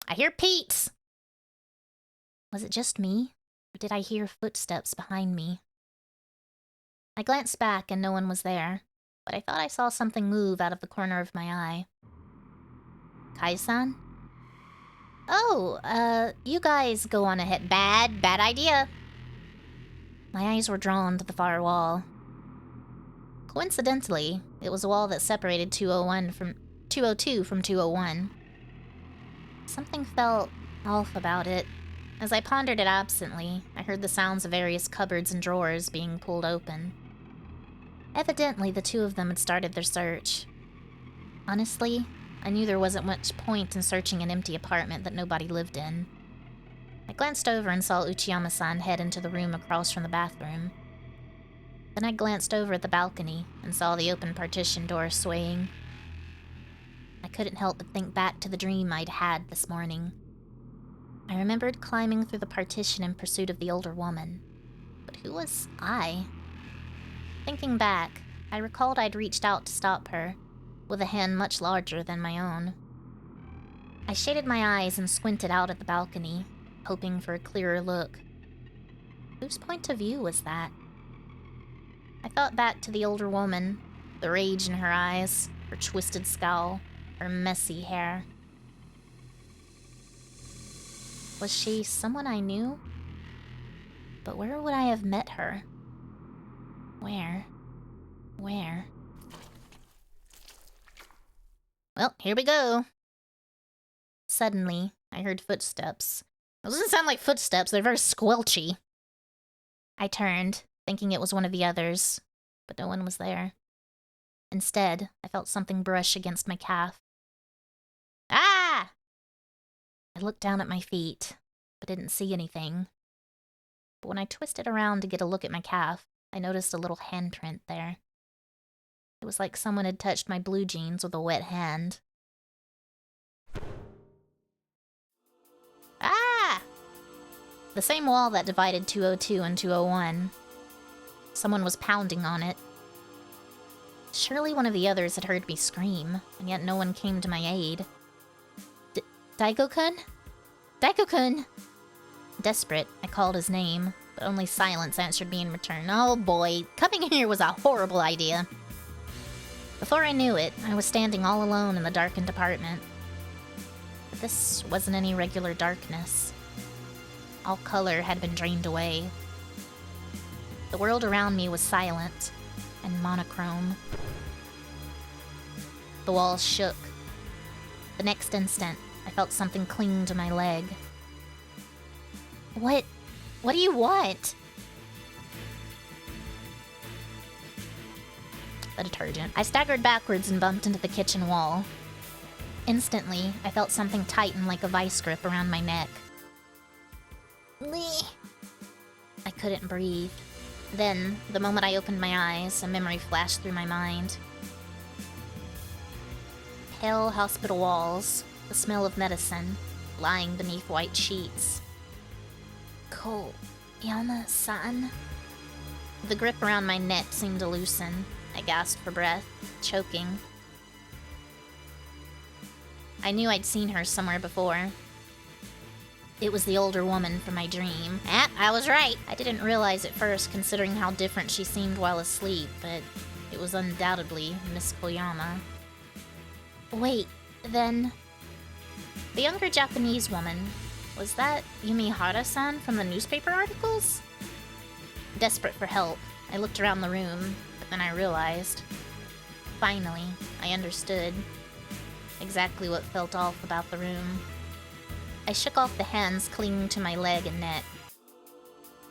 I hear Pete's! Was it just me, or did I hear footsteps behind me? I glanced back and no one was there, but I thought I saw something move out of the corner of my eye. Kai-san? Oh, you guys go on ahead. Bad idea. My eyes were drawn to the far wall. Coincidentally, it was a wall that separated 202 from 201. Something felt off about it. As I pondered it absently, I heard the sounds of various cupboards and drawers being pulled open. Evidently, the two of them had started their search. Honestly, I knew there wasn't much point in searching an empty apartment that nobody lived in. I glanced over and saw Uchiyama-san head into the room across from the bathroom. Then I glanced over at the balcony and saw the open partition door swaying. I couldn't help but think back to the dream I'd had this morning. I remembered climbing through the partition in pursuit of the older woman. But who was I? Thinking back, I recalled I'd reached out to stop her, with a hand much larger than my own. I shaded my eyes and squinted out at the balcony, hoping for a clearer look. Whose point of view was that? I thought back to the older woman, the rage in her eyes, her twisted scowl, her messy hair. Was she someone I knew? But where would I have met her? Where? Well, here we go. Suddenly, I heard footsteps. Those doesn't sound like footsteps, they're very squelchy. I turned, thinking it was one of the others, but no one was there. Instead, I felt something brush against my calf. Ah! I looked down at my feet, but didn't see anything. But when I twisted around to get a look at my calf, I noticed a little handprint there. It was like someone had touched my blue jeans with a wet hand. Ah! The same wall that divided 202 and 201. Someone was pounding on it. Surely one of the others had heard me scream, and yet no one came to my aid. Daigo-kun? Daigo-kun! Desperate, I called his name, but only silence answered me in return. Oh boy, coming here was a horrible idea. Before I knew it, I was standing all alone in the darkened apartment. But this wasn't any regular darkness. All color had been drained away. The world around me was silent and monochrome. The walls shook. The next instant, I felt something cling to my leg. What do you want? The detergent. I staggered backwards and bumped into the kitchen wall. Instantly, I felt something tighten like a vice grip around my neck. I couldn't breathe. Then, the moment I opened my eyes, a memory flashed through my mind. Pale hospital walls, the smell of medicine, lying beneath white sheets. Koyama-san? The grip around my neck seemed to loosen. I gasped for breath, choking. I knew I'd seen her somewhere before. It was the older woman from my dream. I was right! I didn't realize at first, considering how different she seemed while asleep, but it was undoubtedly Miss Koyama. Wait, then... The younger Japanese woman, was that Yumihara-san from the newspaper articles? Desperate for help, I looked around the room, but then I realized. Finally, I understood exactly what felt off about the room. I shook off the hands clinging to my leg and neck,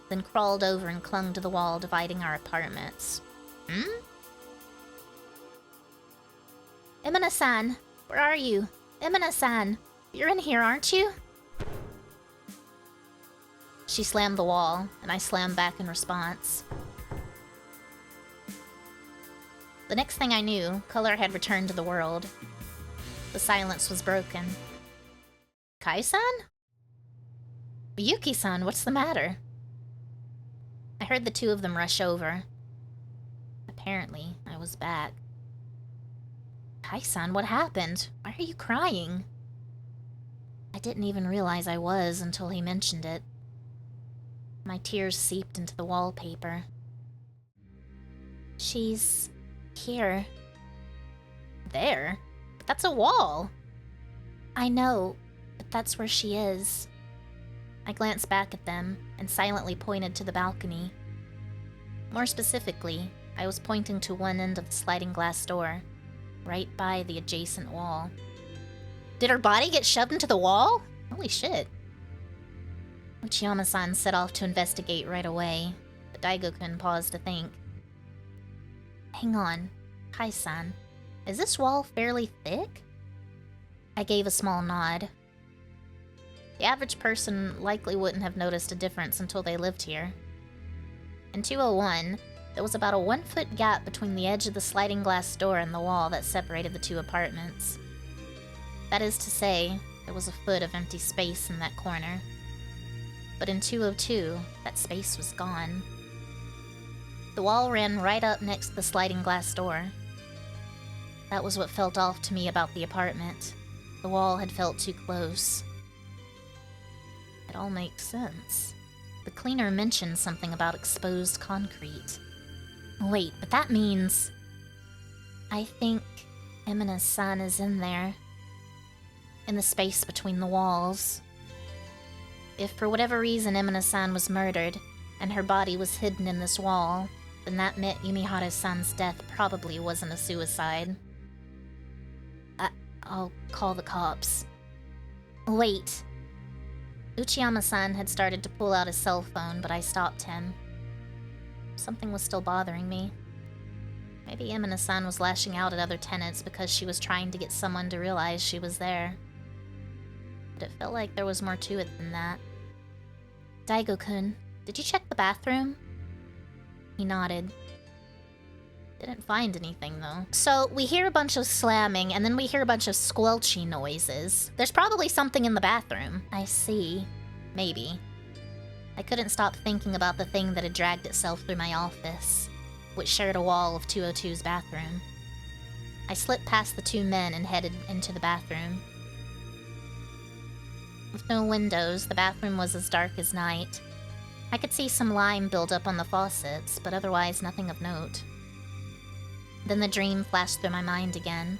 then crawled over and clung to the wall dividing our apartments. Emina-san, where are you? Emina-san, you're in here, aren't you? She slammed the wall, and I slammed back in response. The next thing I knew, color had returned to the world. The silence was broken. Kai-san? Yuki-san, what's the matter? I heard the two of them rush over. Apparently, I was back. Kai-san, what happened? Why are you crying? I didn't even realize I was until he mentioned it. My tears seeped into the wallpaper. She's... here. There? But that's a wall! I know, but that's where she is. I glanced back at them and silently pointed to the balcony. More specifically, I was pointing to one end of the sliding glass door, right by the adjacent wall. Did her body get shoved into the wall? Holy shit. Uchiyama-san set off to investigate right away, but Daigo-kun paused to think. Hang on, Kai-san, is this wall fairly thick? I gave a small nod. The average person likely wouldn't have noticed a difference until they lived here. In 201, there was about a 1-foot gap between the edge of the sliding glass door and the wall that separated the two apartments. That is to say, there was a foot of empty space in that corner. But in 202, that space was gone. The wall ran right up next to the sliding glass door. That was what felt off to me about the apartment. The wall had felt too close. It all makes sense. The cleaner mentioned something about exposed concrete. Wait, but that means... I think Emina-san is in there. In the space between the walls. If for whatever reason Emina-san was murdered, and her body was hidden in this wall, then that meant Yumiharu-san's death probably wasn't a suicide. I'll call the cops. Wait. Uchiyama-san had started to pull out his cell phone, but I stopped him. Something was still bothering me. Maybe Emina-san was lashing out at other tenants because she was trying to get someone to realize she was there. But it felt like there was more to it than that. Daigo-kun, did you check the bathroom? He nodded. Didn't find anything, though. So, we hear a bunch of slamming, and then we hear a bunch of squelchy noises. There's probably something in the bathroom. I see. Maybe. I couldn't stop thinking about the thing that had dragged itself through my office, which shared a wall of 202's bathroom. I slipped past the two men and headed into the bathroom. With no windows, the bathroom was as dark as night. I could see some lime build up on the faucets, but otherwise nothing of note. Then the dream flashed through my mind again.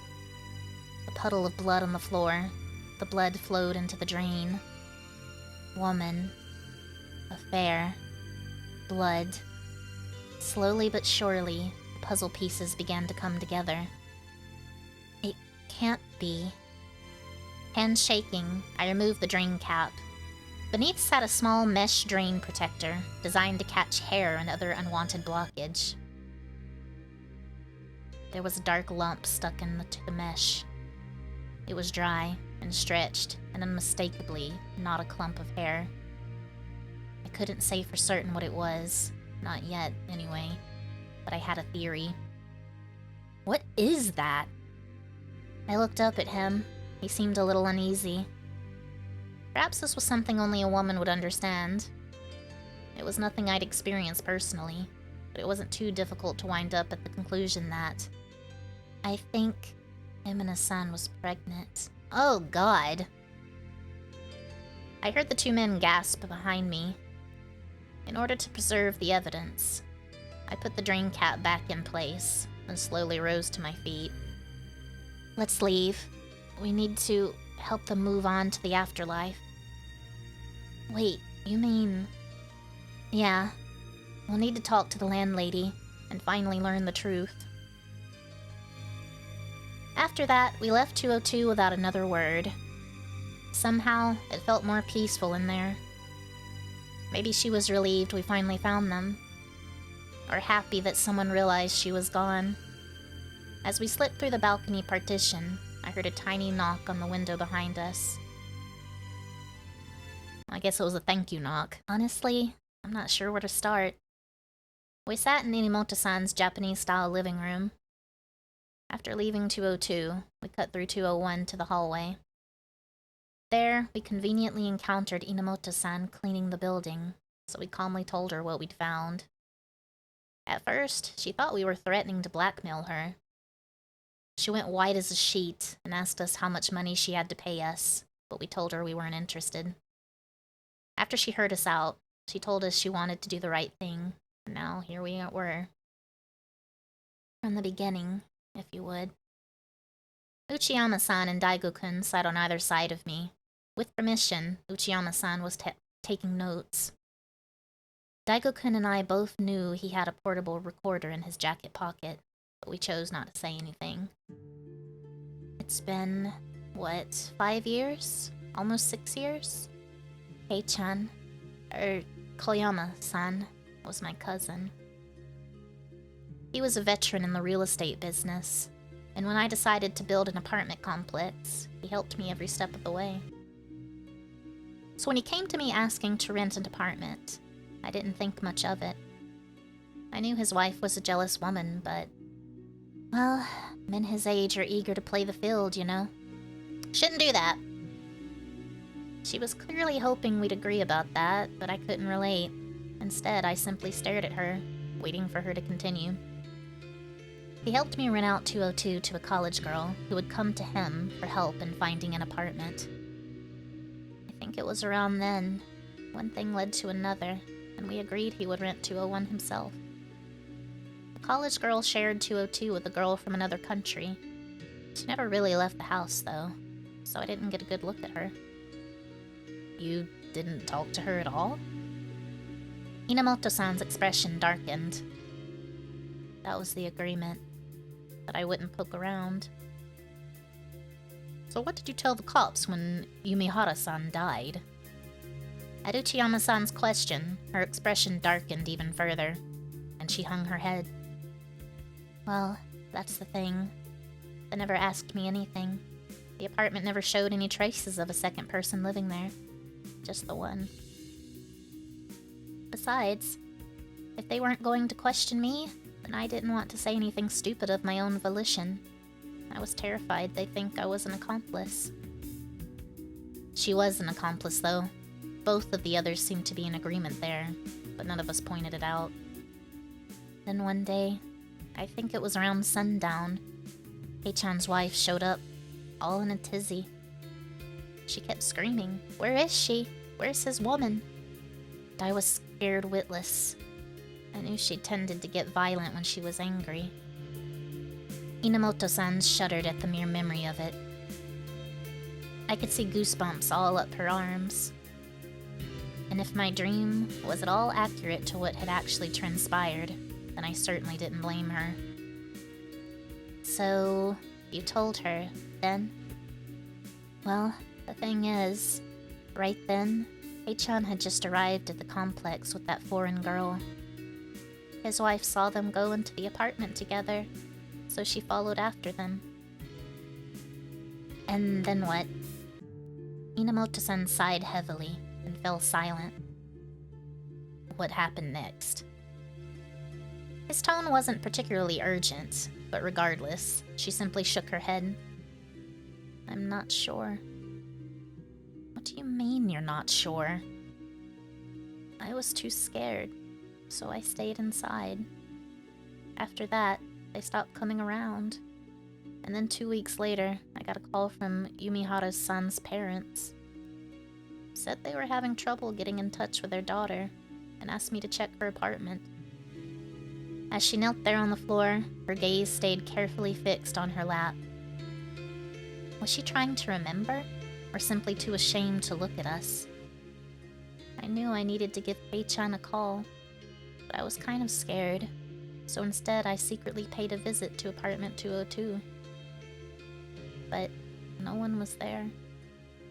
A puddle of blood on the floor. The blood flowed into the drain. Woman. Affair. Blood. Slowly but surely, the puzzle pieces began to come together. It can't be. Hands shaking, I removed the drain cap. Beneath sat a small mesh drain protector, designed to catch hair and other unwanted blockage. There was a dark lump stuck into the mesh. It was dry and stretched, and unmistakably not a clump of hair. I couldn't say for certain what it was. Not yet, anyway. But I had a theory. What is that? I looked up at him. He seemed a little uneasy. Perhaps this was something only a woman would understand. It was nothing I'd experienced personally, but it wasn't too difficult to wind up at the conclusion that I think Emina-san was pregnant. Oh, God. I heard the two men gasp behind me. In order to preserve the evidence, I put the drain cap back in place and slowly rose to my feet. Let's leave. We need to help them move on to the afterlife. Wait, you mean... Yeah. We'll need to talk to the landlady and finally learn the truth. After that, we left 202 without another word. Somehow, it felt more peaceful in there. Maybe she was relieved we finally found them. Or happy that someone realized she was gone. As we slipped through the balcony partition, I heard a tiny knock on the window behind us. I guess it was a thank you knock. Honestly, I'm not sure where to start. We sat in Inimoto-san's Japanese-style living room. After leaving 202, we cut through 201 to the hallway. There, we conveniently encountered Inamoto-san cleaning the building, so we calmly told her what we'd found. At first, she thought we were threatening to blackmail her. She went white as a sheet and asked us how much money she had to pay us, but we told her we weren't interested. After she heard us out, she told us she wanted to do the right thing, and now here we were. From the beginning, if you would. Uchiyama-san and Daigo-kun sat on either side of me. With permission, Uchiyama-san was taking notes. Daigo-kun and I both knew he had a portable recorder in his jacket pocket, but we chose not to say anything. It's been, what, 5 years? Almost 6 years? Kei-chan, Koyama-san, was my cousin. He was a veteran in the real estate business, And when I decided to build an apartment complex, he helped me every step of the way. So when he came to me asking to rent an apartment, I didn't think much of it. I knew his wife was a jealous woman, but, well, men his age are eager to play the field, you know. Shouldn't do that. She was clearly hoping we'd agree about that, but I couldn't relate. Instead, I simply stared at her, waiting for her to continue. He helped me rent out 202 to a college girl who would come to him for help in finding an apartment. I think it was around then, one thing led to another, and we agreed he would rent 201 himself. The college girl shared 202 with a girl from another country. She never really left the house, though, so I didn't get a good look at her. You didn't talk to her at all? Inamoto-san's expression darkened. That was the agreement, that I wouldn't poke around. So what did you tell the cops when Yumihara-san died? At Uchiyama-san's question, her expression darkened even further, and she hung her head. Well, that's the thing. They never asked me anything. The apartment never showed any traces of a second person living there. Just the one. Besides, if they weren't going to question me, then I didn't want to say anything stupid of my own volition. I was terrified they'd think I was an accomplice. She was an accomplice, though. Both of the others seemed to be in agreement there, but none of us pointed it out. Then one day, I think it was around sundown, Hei-chan's wife showed up, all in a tizzy. She kept screaming, "Where is she? Where's his woman?" And I was scared witless. I knew she tended to get violent when she was angry. Inamoto-san shuddered at the mere memory of it. I could see goosebumps all up her arms. And if my dream was at all accurate to what had actually transpired, then I certainly didn't blame her. So, you told her, then? Well, the thing is, right then, Hei-chan had just arrived at the complex with that foreign girl. His wife saw them go into the apartment together, so she followed after them. And then what? Inamoto-san sighed heavily and fell silent. What happened next? His tone wasn't particularly urgent, but regardless, she simply shook her head. I'm not sure. What do you mean you're not sure? I was too scared, so I stayed inside. After that, they stopped coming around. And then 2 weeks later, I got a call from Yumihara's son's parents. Said they were having trouble getting in touch with their daughter, and asked me to check her apartment. As she knelt there on the floor, her gaze stayed carefully fixed on her lap. Was she trying to remember, or simply too ashamed to look at us? I knew I needed to give Hei-chan a call, but I was kind of scared, so instead I secretly paid a visit to apartment 202. But no one was there.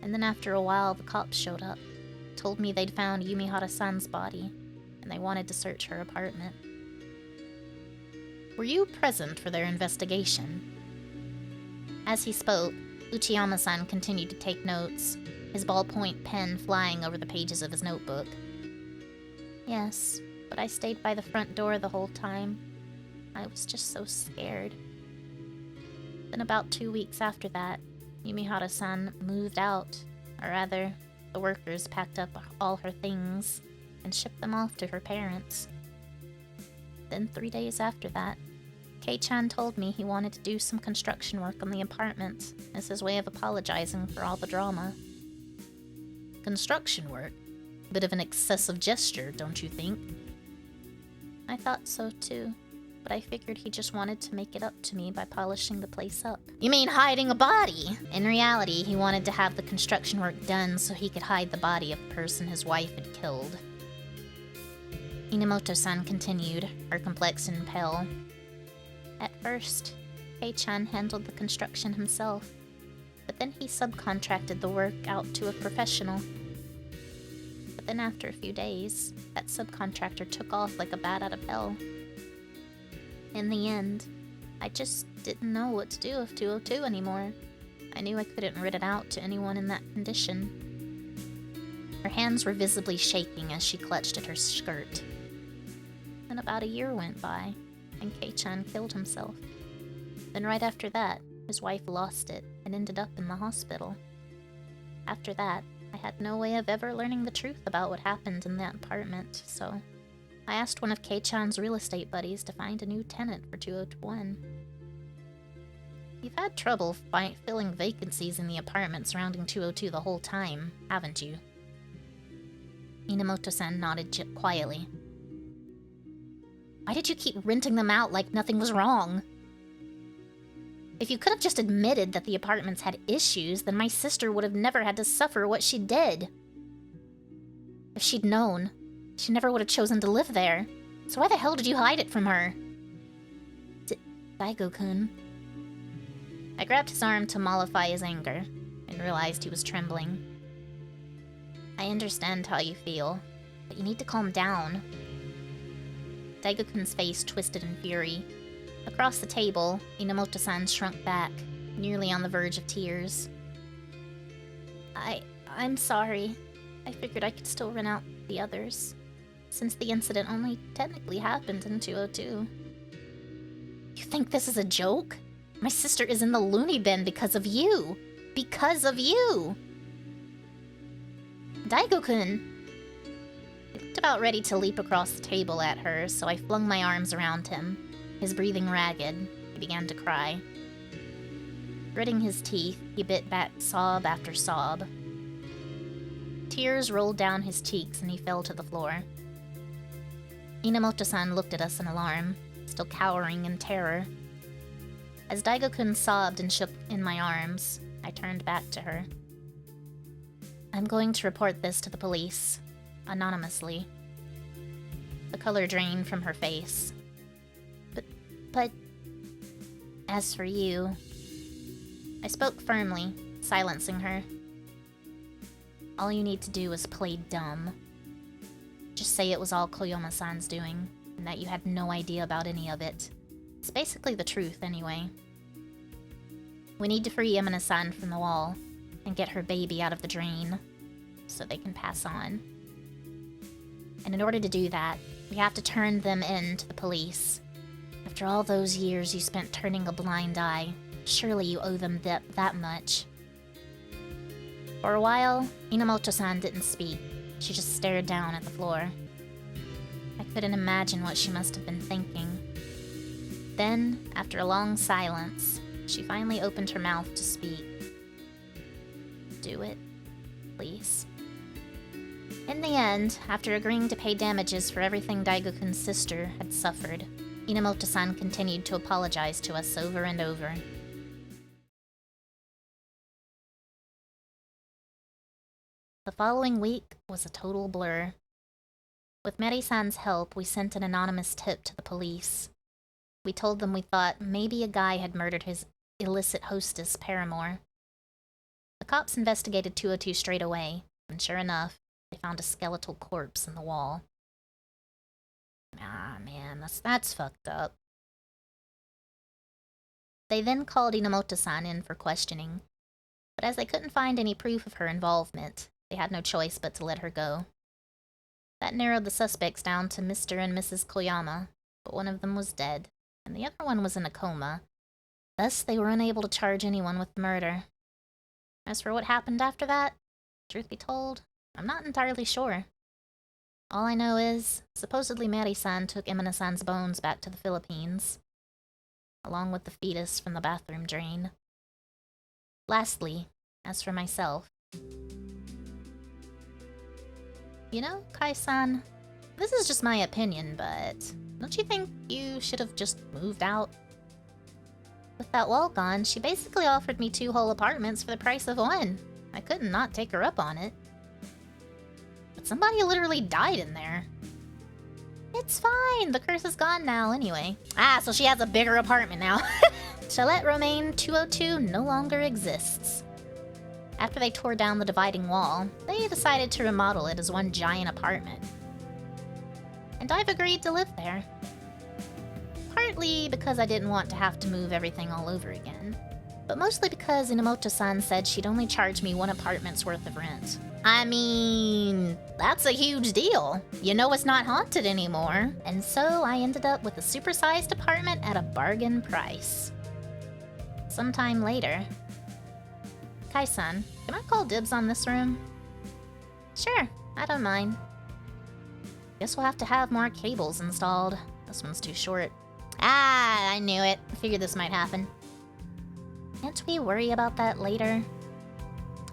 And then after a while, the cops showed up, told me they'd found Yumihara-san's body, and they wanted to search her apartment. Were you present for their investigation? As he spoke, Uchiyama-san continued to take notes, his ballpoint pen flying over the pages of his notebook. Yes, but I stayed by the front door the whole time. I was just so scared. Then about 2 weeks after that, Yumihara-san moved out, or rather, the workers packed up all her things and shipped them off to her parents. Then 3 days after that, Kei-chan told me he wanted to do some construction work on the apartment as his way of apologizing for all the drama. Construction work? Bit of an excessive gesture, don't you think? I thought so too, but I figured he just wanted to make it up to me by polishing the place up. You mean hiding a body? In reality, he wanted to have the construction work done so he could hide the body of the person his wife had killed. Inamoto-san continued, her complexion pale. At first, Hei-chan handled the construction himself, but then he subcontracted the work out to a professional. But then after a few days, that subcontractor took off like a bat out of hell. In the end, I just didn't know what to do with 202 anymore. I knew I couldn't rit it out to anyone in that condition. Her hands were visibly shaking as she clutched at her skirt. Then about a year went by, and Kei-chan killed himself. Then right after that, his wife lost it and ended up in the hospital. After that, I had no way of ever learning the truth about what happened in that apartment, so I asked one of Kei-chan's real estate buddies to find a new tenant for 201. You've had trouble filling vacancies in the apartment surrounding 202 the whole time, haven't you? Inamoto-san nodded quietly. Why did you keep renting them out like nothing was wrong? If you could have just admitted that the apartments had issues, then my sister would have never had to suffer what she did. If she'd known, she never would have chosen to live there. So why the hell did you hide it from her? Daigo-kun. I grabbed his arm to mollify his anger, and realized he was trembling. I understand how you feel, but you need to calm down. Daigo-kun's face twisted in fury. Across the table, Inamoto-san shrunk back, nearly on the verge of tears. I'm sorry. I figured I could still rent out the others, since the incident only technically happened in 202. You think this is a joke? My sister is in the loony bin because of you! Because of you! Daigo-kun! He looked about ready to leap across the table at her, so I flung my arms around him. His breathing ragged, he began to cry. Gritting his teeth, he bit back sob after sob. Tears rolled down his cheeks and he fell to the floor. Inamoto-san looked at us in alarm, still cowering in terror. As Daigo-kun sobbed and shook in my arms, I turned back to her. I'm going to report this to the police, anonymously. The color drained from her face. But as for you... I spoke firmly, silencing her. All you need to do is play dumb. Just say it was all Koyama-san's doing, and that you had no idea about any of it. It's basically the truth, anyway. We need to free Yamana-san from the wall, and get her baby out of the drain, so they can pass on. And in order to do that, we have to turn them in to the police. After all those years you spent turning a blind eye, surely you owe them that much. For a while, Inamoto-san didn't speak. She just stared down at the floor. I couldn't imagine what she must have been thinking. Then, after a long silence, she finally opened her mouth to speak. Do it, please. In the end, after agreeing to pay damages for everything Daigo-kun's sister had suffered, Inamoto-san continued to apologize to us over and over. The following week was a total blur. With Meri-san's help, we sent an anonymous tip to the police. We told them we thought maybe a guy had murdered his illicit hostess paramour. The cops investigated 202 straight away, and sure enough, they found a skeletal corpse in the wall. Ah, man, that's fucked up. They then called Inamoto-san in for questioning, but as they couldn't find any proof of her involvement, they had no choice but to let her go. That narrowed the suspects down to Mr. and Mrs. Koyama, but one of them was dead, and the other one was in a coma. Thus, they were unable to charge anyone with murder. As for what happened after that, truth be told, I'm not entirely sure. All I know is, supposedly Mari-san took Emina-san's bones back to the Philippines, along with the fetus from the bathroom drain. Lastly, as for myself... You know, Kai-san, this is just my opinion, but don't you think you should have just moved out? With that wall gone, she basically offered me 2 whole apartments for the price of 1. I couldn't not take her up on it. But somebody literally died in there. It's fine, the curse is gone now anyway. Ah, so she has a bigger apartment now. Chalet Romaine 202 no longer exists. After they tore down the dividing wall, they decided to remodel it as one giant apartment. And I've agreed to live there. Part Partly because I didn't want to have to move everything all over again, but mostly because Inamoto-san said she'd only charge me 1 apartment's worth of rent. I mean, that's a huge deal. You know it's not haunted anymore. And so I ended up with a supersized apartment at a bargain price. Sometime later... Kai-san, can I call dibs on this room? Sure, I don't mind. Guess we'll have to have more cables installed. This one's too short. Ah, I knew it. I figured this might happen. Can't we worry about that later?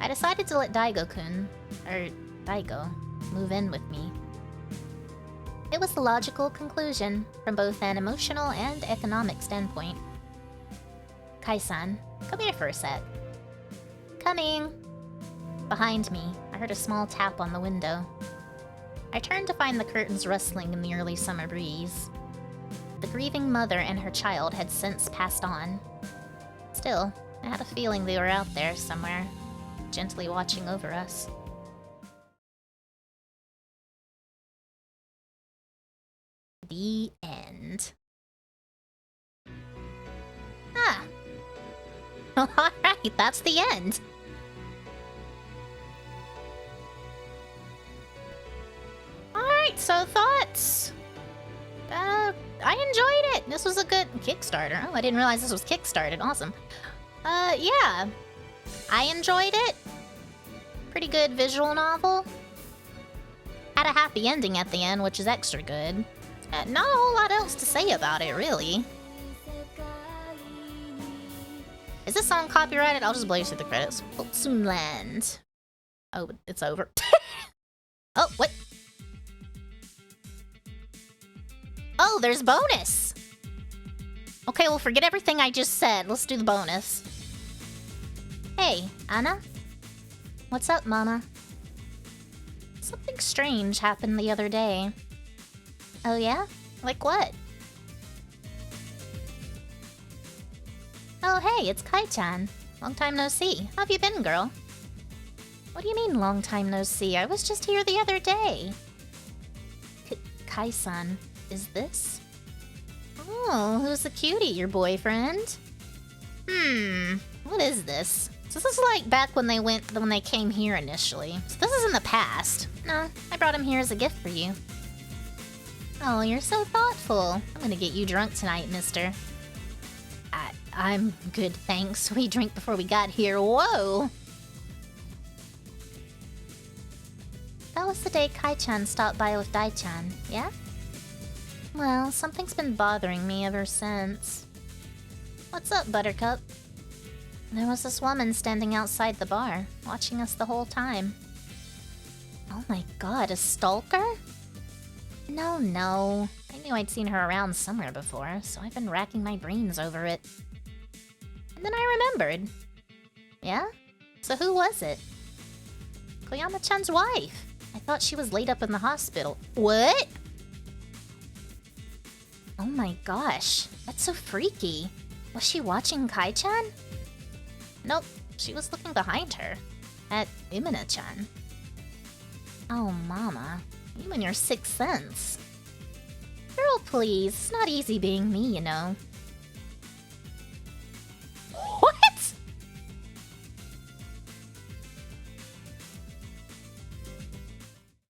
I decided to let Daigo-kun, or Daigo, move in with me. It was the logical conclusion from both an emotional and economic standpoint. Kai-san, come here for a sec. Coming! Behind me, I heard a small tap on the window. I turned to find the curtains rustling in the early summer breeze. The grieving mother and her child had since passed on. Still, I had a feeling they were out there somewhere, gently watching over us. The end. Ah. Alright, that's the end. Alright, so thoughts? I enjoyed it. This was a good Kickstarter. Oh, I didn't realize this was Kickstarted. Awesome. Yeah. I enjoyed it. Pretty good visual novel. Had a happy ending at the end, which is extra good. Not a whole lot else to say about it, really. Is this song copyrighted? I'll just blaze through the credits. Land. Oh, it's over. Oh, what? Oh, there's bonus! Okay, well, forget everything I just said. Let's do the bonus. Hey, Anna? What's up, Mama? Something strange happened the other day. Oh yeah? Like what? Oh hey, it's Kai-chan. Long time no see. How have you been, girl? What do you mean, long time no see? I was just here the other day. Kai-san, is this? Oh, who's the cutie? Your boyfriend? What is this? So this is like back when they came here initially. So this is in the past. No, I brought him here as a gift for you. Oh, you're so thoughtful. I'm gonna get you drunk tonight, mister. I'm good, thanks. We drank before we got here. Whoa! That was the day Kai-chan stopped by with Dai-chan, yeah? Well, something's been bothering me ever since. What's up, Buttercup? There was this woman standing outside the bar, watching us the whole time. Oh my god, a stalker? No. I knew I'd seen her around somewhere before, so I've been racking my brains over it. And then I remembered. Yeah? So who was it? Koyama-chan's wife. I thought she was laid up in the hospital. What? Oh my gosh, that's so freaky. Was she watching Kai-chan? Nope, she was looking behind her. At Imina-chan. Oh, Mama. You and your sixth sense. Girl, please. It's not easy being me, you know.